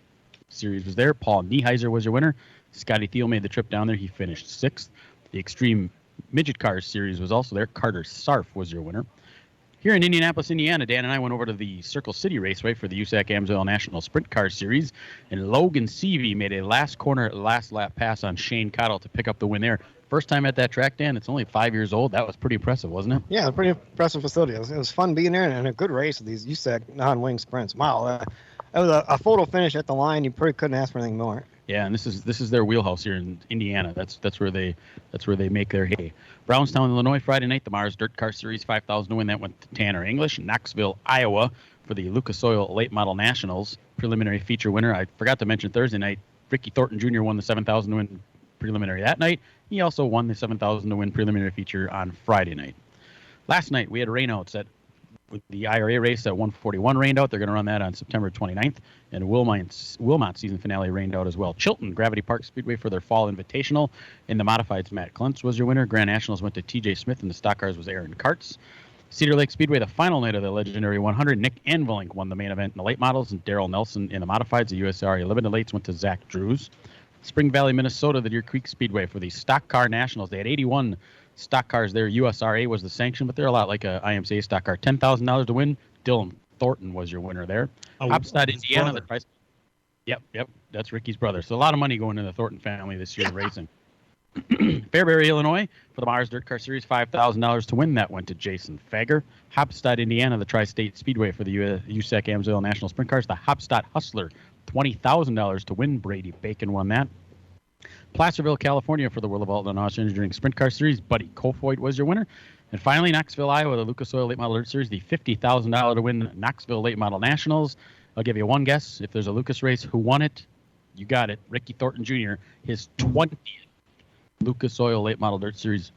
Series was there. Paul Nieheiser was your winner. Scotty Thiel made the trip down there. He finished 6th. The Extreme Midget Cars Series was also there. Carter Sarf was your winner. Here in Indianapolis, Indiana, Dan and I went over to the Circle City Raceway for the USAC Amsoil National Sprint Car Series, and Logan Seavey made a last corner, last lap pass on Shane Cottle to pick up the win there. First time at that track, Dan. It's only 5 years old. That was pretty impressive, wasn't it? Yeah, pretty impressive facility. It was fun being there and a good race of these USAC non-wing sprints. Wow, that was a photo finish at the line. You pretty couldn't ask for anything more. Yeah, and this is their wheelhouse here in Indiana. That's where they make their hay. Brownstown, Illinois, Friday night, the Mars Dirt Car Series 5,000 to win. That went to Tanner English. Knoxville, Iowa, for the Lucas Oil Late Model Nationals preliminary feature winner. I forgot to mention Thursday night, Ricky Thornton Jr. won the 7,000 to win preliminary that night. He also won the 7,000 to win preliminary feature on Friday night. Last night we had rainouts at With the IRA race at 141 rained out. They're going to run that on September 29th. And Wilmot season finale rained out as well. Chilton Gravity Park Speedway for their fall invitational. In the modifieds, Matt Kluntz was your winner. Grand Nationals went to TJ Smith, and the stock cars was Aaron Karts. Cedar Lake Speedway, the final night of the legendary 100. Nick Anvilink won the main event in the late models, and Daryl Nelson in the modifieds. The USRA Limited Lates went to Zach Drews. Spring Valley, Minnesota, the Deer Creek Speedway for the Stock Car Nationals. They had 81 stock cars there. USRA was the sanction, but they're a lot like a IMCA stock car. $10,000 to win. Dylan Thornton was your winner there. Hopstad, Indiana. The price. Yep. That's Ricky's brother. So a lot of money going in the Thornton family this year racing. Fairbury, Illinois, for the Mars Dirt Car Series, $5,000 to win. That went to Jason Fager. Hopstad, Indiana, the Tri-State Speedway for the USAC Amsoil National Sprint Cars. The Hopstad Hustler, $20,000 to win. Brady Bacon won that. Placerville, California, for the World of Alton Austrian Engineering Sprint Car Series. Buddy Kofoid was your winner. And finally, Knoxville, Iowa, the Lucas Oil Late Model Dirt Series, the $50,000 to win Knoxville Late Model Nationals. I'll give you one guess. If there's a Lucas race, who won it? You got it. Ricky Thornton Jr., his 20th Lucas Oil Late Model Dirt Series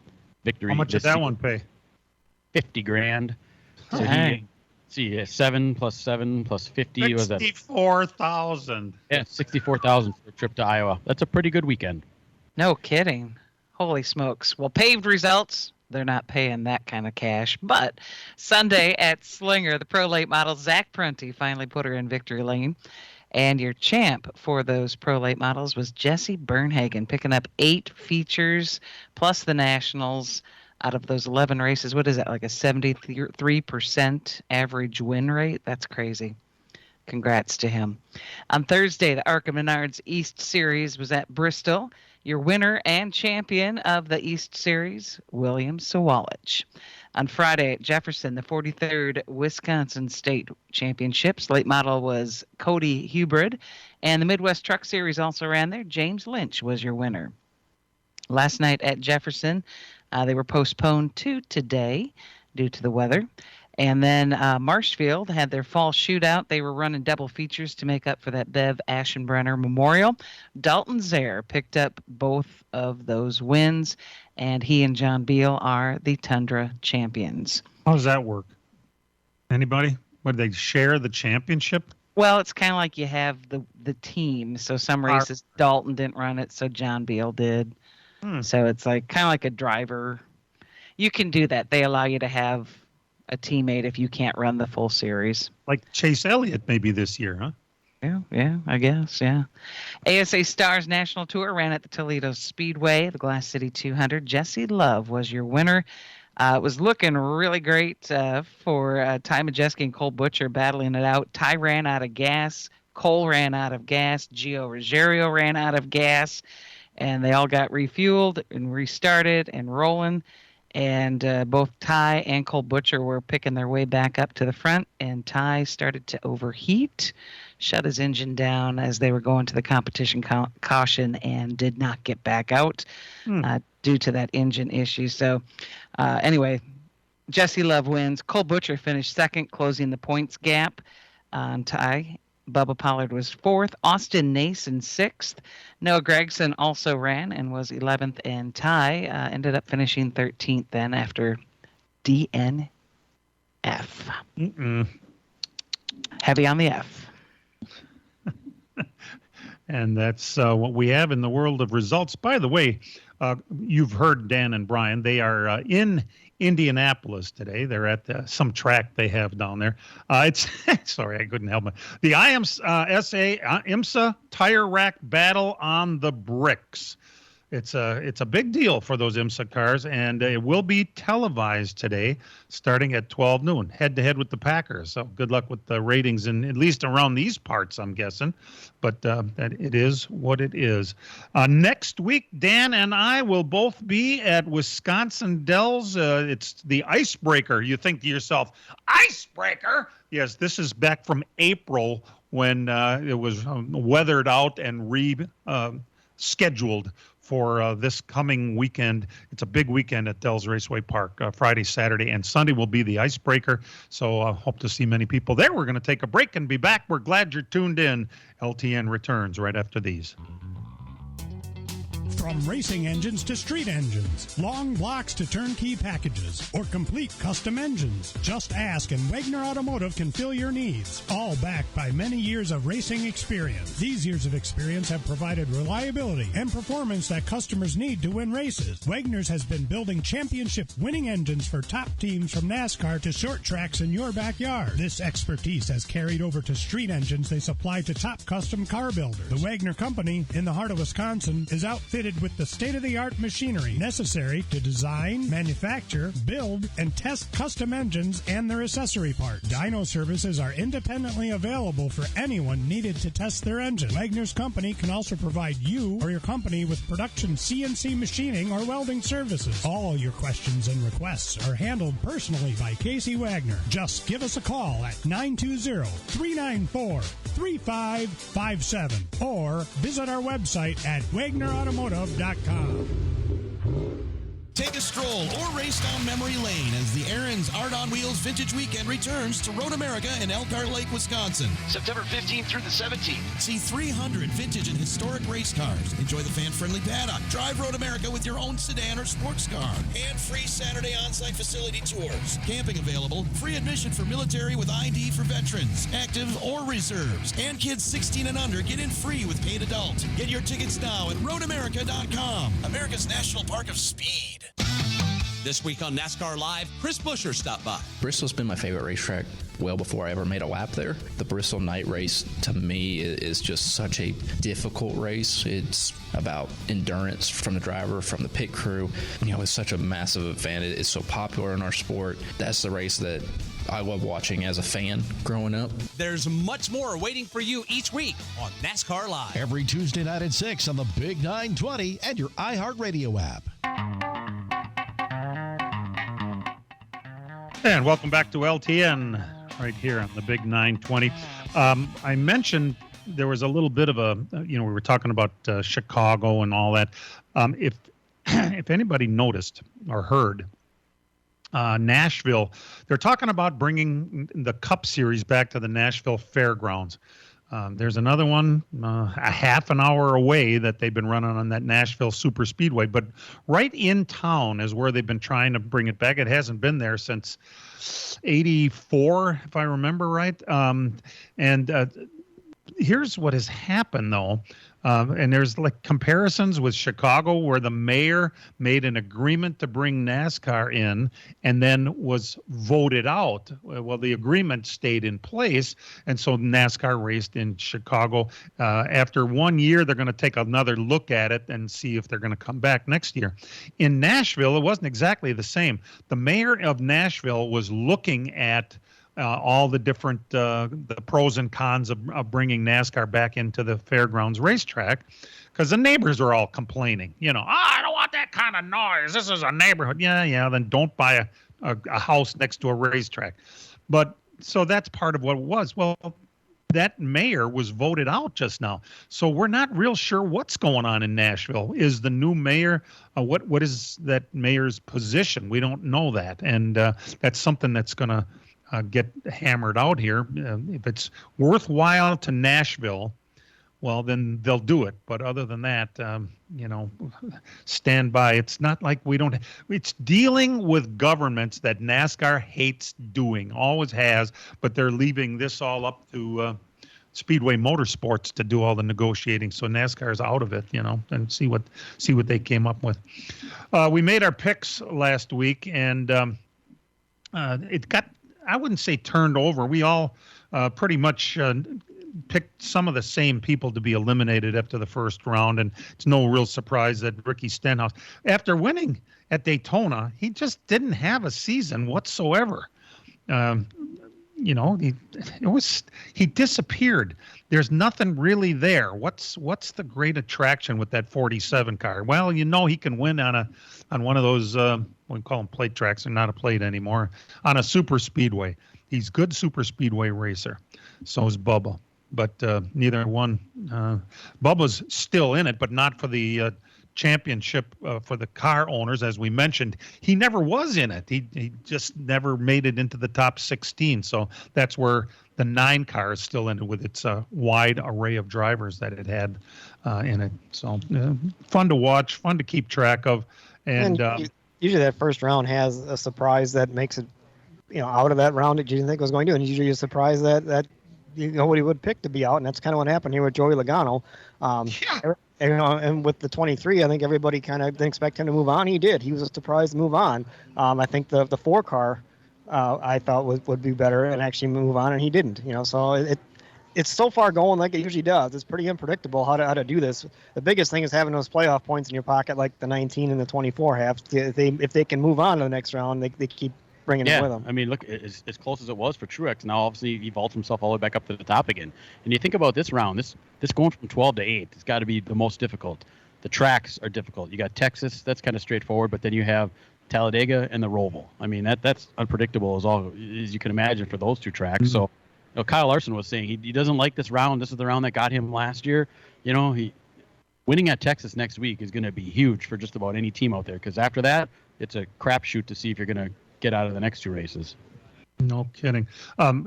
victory. How much did that one pay? $50,000. So he, 7 plus 7 plus 50 was that 64,000. Yeah, 64,000 for a trip to Iowa. That's a pretty good weekend. No kidding. Holy smokes. Well, paved results, they're not paying that kind of cash. But Sunday at Slinger, the pro late model, Zach Prunty finally put her in victory lane. And your champ for those pro late models was Jesse Bernhagen, picking up 8 features plus the nationals out of those 11 races. What is that, like a 73% average win rate? That's crazy. Congrats to him. On Thursday, the Arca Menards East Series was at Bristol. Your winner and champion of the East Series, William Sawalich. On Friday at Jefferson, the 43rd Wisconsin State Championships. Late model was Cody Hubrid. And the Midwest Truck Series also ran there. James Lynch was your winner. Last night at Jefferson, they were postponed to today due to the weather. And then Marshfield had their fall shootout. They were running double features to make up for that Bev Aschenbrenner Memorial. Dalton Zare picked up both of those wins, and he and John Beal are the Tundra champions. How does that work? Anybody? Would they share the championship? Well, it's kind of like you have the team. So some races, Dalton didn't run it, so John Beal did. So it's like kind of like a driver. You can do that. They allow you to have a teammate if you can't run the full series. Like Chase Elliott maybe this year, huh? Yeah, I guess, yeah. ASA Stars National Tour ran at the Toledo Speedway, the Glass City 200. Jesse Love was your winner. It was looking really great for Ty Majeski and Cole Butcher battling it out. Ty ran out of gas. Cole ran out of gas. Gio Ruggiero ran out of gas. And they all got refueled and restarted and rolling. And both Ty and Cole Butcher were picking their way back up to the front. And Ty started to overheat, shut his engine down as they were going to the competition caution, and did not get back out due to that engine issue. So anyway, Jesse Love wins. Cole Butcher finished second, closing the points gap on Ty. Bubba Pollard was 4th. Austin Nason 6th. Noah Gregson also ran and was 11th. And Ty ended up finishing 13th then after DNF. Heavy on the F. And that's what we have in the world of results. By the way, you've heard Dan and Brian. They are in Indianapolis today. They're at some track they have down there. It's sorry, I couldn't help it. The IMSA Tire Rack Battle on the Bricks. It's a big deal for those IMSA cars, and it will be televised today starting at 12 noon, head-to-head with the Packers. So good luck with the ratings, and at least around these parts, I'm guessing. But that it is what it is. Next week, Dan and I will both be at Wisconsin Dells. It's the Icebreaker. You think to yourself, Icebreaker? Yes, this is back from April when it was weathered out and scheduled for this coming weekend. It's a big weekend at Dells Raceway Park. Friday, Saturday, and Sunday will be the Icebreaker. So I hope to see many people there. We're going to take a break and be back. We're glad you're tuned in. LTN returns right after these. From racing engines to street engines, long blocks to turnkey packages, or complete custom engines, just ask and Wagner Automotive can fill your needs. All backed by many years of racing experience. These years of experience have provided reliability and performance that customers need to win races. Wagner's has been building championship winning engines for top teams from NASCAR to short tracks in your backyard. This expertise has carried over to street engines they supply to top custom car builders. The Wagner Company in the heart of Wisconsin is outfitted with the state-of-the-art machinery necessary to design, manufacture, build, and test custom engines and their accessory parts. Dyno services are independently available for anyone needed to test their engine. Wagner's Company can also provide you or your company with production CNC machining or welding services. All your questions and requests are handled personally by Casey Wagner. Just give us a call at 920-394-3557 or visit our website at WagnerAutomotive.com. Take a stroll or race down memory lane as the Aaron's Art on Wheels Vintage Weekend returns to Road America in Elkhart Lake, Wisconsin. September 15th through the 17th. See 300 vintage and historic race cars. Enjoy the fan-friendly paddock. Drive Road America with your own sedan or sports car. And free Saturday on-site facility tours. Camping available. Free admission for military with ID for veterans, active or reserves. And kids 16 and under get in free with paid adult. Get your tickets now at roadamerica.com. America's National Park of Speed. This week on NASCAR Live, Chris Buescher stopped by. Bristol's been my favorite racetrack well before I ever made a lap there. The Bristol night race, to me, is just such a difficult race. It's about endurance from the driver, from the pit crew. You know, it's such a massive event. It's so popular in our sport. That's the race that I love watching as a fan growing up. There's much more waiting for you each week on NASCAR Live. Every Tuesday night at 6 on the Big 920 and your iHeartRadio app. And welcome back to LTN right here on the Big 920. I mentioned there was a little bit of we were talking about Chicago and all that. If anybody noticed or heard, Nashville, they're talking about bringing the Cup Series back to the Nashville Fairgrounds. There's another one a half an hour away that they've been running on that Nashville Super Speedway, but right in town is where they've been trying to bring it back. It hasn't been there since 84, if I remember right. Here's what has happened, though. And there's like comparisons with Chicago where the mayor made an agreement to bring NASCAR in and then was voted out. Well, the agreement stayed in place. And so NASCAR raced in Chicago. After 1 year, they're going to take another look at it and see if they're going to come back next year. In Nashville, it wasn't exactly the same. The mayor of Nashville was looking at all the different the pros and cons of bringing NASCAR back into the fairgrounds racetrack, because the neighbors are all complaining. I don't want that kind of noise. This is a neighborhood. Yeah. Then don't buy a house next to a racetrack. But so that's part of what it was. Well, that mayor was voted out just now, so we're not real sure what's going on in Nashville. Is the new mayor what is that mayor's position? We don't know that, and that's something that's going to get hammered out here. If it's worthwhile to Nashville, well, then they'll do it. But other than that, stand by. It's not like it's dealing with governments that NASCAR hates doing, always has, but they're leaving this all up to Speedway Motorsports to do all the negotiating. So NASCAR is out of it, and see what they came up with. We made our picks last week, and it got, I wouldn't say turned over. We all pretty much picked some of the same people to be eliminated after the first round, and it's no real surprise that Ricky Stenhouse, after winning at Daytona, he just didn't have a season whatsoever. He disappeared. There's nothing really there. What's the great attraction with that 47 car? Well, he can win on one of those we call them plate tracks. They're not a plate anymore. On a super speedway, he's good super speedway racer. So is Bubba, but neither one. Bubba's still in it, but not for the championship for the car owners, as we mentioned. He never was in it. He just never made it into the top 16. So that's where the 9 car is still in it with its wide array of drivers that it had in it. So fun to watch, fun to keep track of. And usually that first round has a surprise that makes it, out of that round that you didn't think was going to. And usually you're surprised that nobody would pick to be out. And that's kind of what happened here with Joey Logano. And with the 23, I think everybody kind of didn't expect him to move on. He did. He was a surprise to move on. I think the 4 car I thought would be better and actually move on, and he didn't. So it's so far going like it usually does. It's pretty unpredictable how to do this. The biggest thing is having those playoff points in your pocket, like the 19 and the 24 have. If they can move on to the next round, they keep bringing it with them. I mean, look, as close as it was for Truex, now obviously he vaults himself all the way back up to the top again. And you think about this round, this going from 12 to 8, it's got to be the most difficult. The tracks are difficult. You got Texas, that's kind of straightforward, but then you have Talladega and the Roval. I mean, that's unpredictable as you can imagine for those 2 tracks. Mm-hmm. So, Kyle Larson was saying he doesn't like this round. This is the round that got him last year. He winning at Texas next week is going to be huge for just about any team out there, because after that, it's a crapshoot to see if you're going to get out of the next 2 races. No kidding.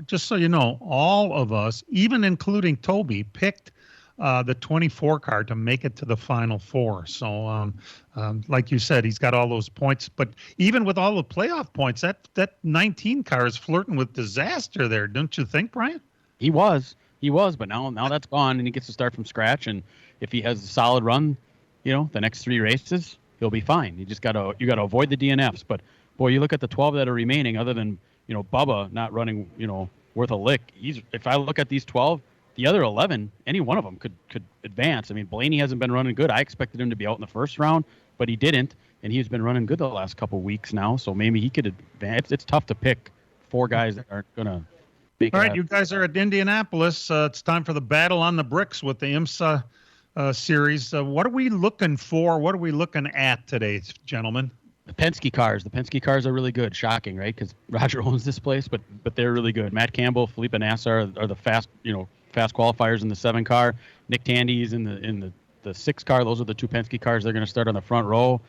Just so you know, all of us, even including Toby, picked the 24 car to make it to the Final 4. So, like you said, he's got all those points. But even with all the playoff points, that 19 car is flirting with disaster there, don't you think, Brian? He was, but now that's gone, and he gets to start from scratch. And if he has a solid run, the next 3 races, he'll be fine. You got to avoid the DNFs. But boy, you look at the 12 that are remaining, other than Bubba not running worth a lick. If I look at these 12, the other 11, any one of them could advance. I mean, Blaney hasn't been running good. I expected him to be out in the first round, but he didn't, and he's been running good the last couple of weeks now. So maybe he could advance. It's tough to pick 4 guys that aren't gonna make. All right, you guys are at Indianapolis. It's time for the battle on the bricks with the IMSA series. What are we looking for? What are we looking at today, gentlemen? The Penske cars are really good. Shocking, right? Because Roger owns this place, but they're really good. Matt Campbell, Felipe Nasser are the fast qualifiers in the 7 car. Nick Tandy's in the 6 car. Those are the 2 Penske cars. They're going to start on the front row.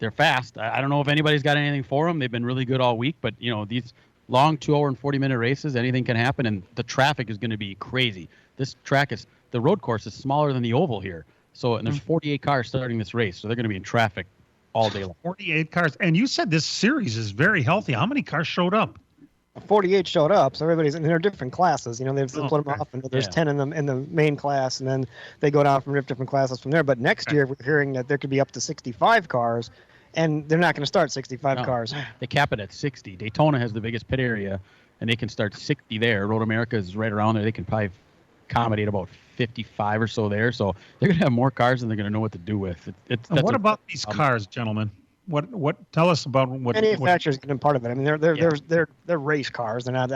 They're fast. I don't know if anybody's got anything for them. They've been really good all week, but these long 2-hour and 40-minute races, anything can happen, and the traffic is going to be crazy. This track the road course is smaller than the oval here. And there's 48 cars starting this race, so they're going to be in traffic all day long. 48 cars. And you said this series is very healthy. How many cars showed up? 48 showed up, so everybody's in their different classes. They've split them off, and there's 10 in the main class, and then they go down from different classes from there. But next year, we're hearing that there could be up to 65 cars, and they're not going to start 65 cars. They cap it at 60. Daytona has the biggest pit area, and they can start 60 there. Road America is right around there. They can probably accommodate about 55 or so there. So they're going to have more cars than they're going to know what to do with. What about these cars, gentlemen? What tell us about what manufacturers get in part of it. I mean, they're race cars. They're not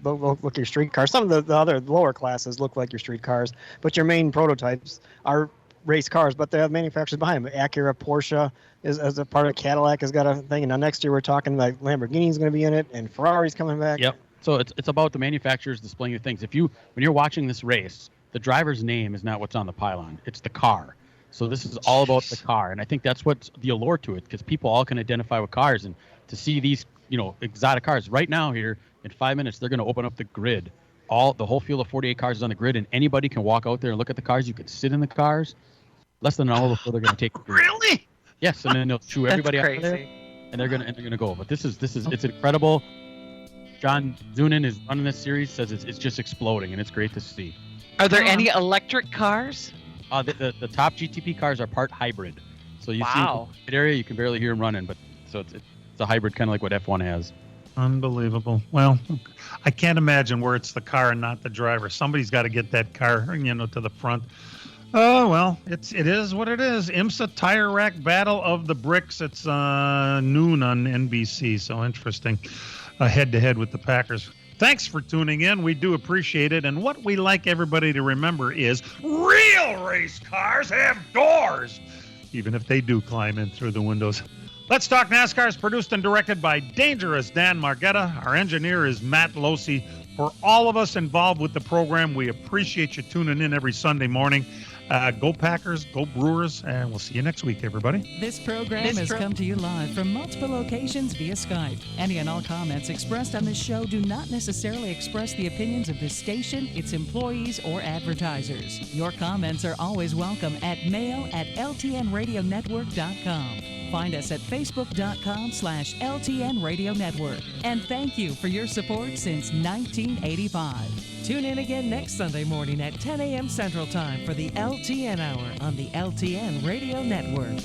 look your street cars. Some of the other lower classes look like your street cars, but your main prototypes are race cars. But they have manufacturers behind them. Acura, Porsche as a part of Cadillac has got a thing. And now next year we're talking like Lamborghini's going to be in it, and Ferrari's coming back. Yep. So it's about the manufacturers displaying the things. When you're watching this race, the driver's name is not what's on the pylon. It's the car. So this is all about the car, and I think that's what's the allure to it, because people all can identify with cars, and to see these, exotic cars right now here in 5 minutes, they're going to open up the grid. The whole field of 48 cars is on the grid, and anybody can walk out there and look at the cars. You can sit in the cars. Less than an hour before they're going to take the grid. Really? Yes, and then they'll chew everybody out there, and they're going to go. But this is it's incredible. John Zunin is running this series. Says it's just exploding, and it's great to see. Are there any electric cars? The top GTP cars are part hybrid. So you see in the area, you can barely hear them running, but so it's a hybrid, kind of like what F1 has. Unbelievable. Well, I can't imagine where it's the car and not the driver. Somebody's got to get that car, to the front. Oh, well, it is what it is. IMSA Tire Rack Battle of the Bricks. It's noon on NBC, so interesting. Head-to-head with the Packers. Thanks for tuning in. We do appreciate it. And what we like everybody to remember is real race cars have doors, even if they do climb in through the windows. Let's Talk NASCAR is produced and directed by Dangerous Dan Margetta. Our engineer is Matt Losi. For all of us involved with the program, we appreciate you tuning in every Sunday morning. Go Packers, go Brewers, and we'll see you next week, everybody. This program has come to you live from multiple locations via Skype. Any and all comments expressed on this show do not necessarily express the opinions of this station, its employees, or advertisers. Your comments are always welcome at mail@ltnradionetwork.com. Find us at facebook.com/LTN Radio Network. And thank you for your support since 1985. Tune in again next Sunday morning at 10 a.m. Central Time for the LTN Hour on the LTN Radio Network.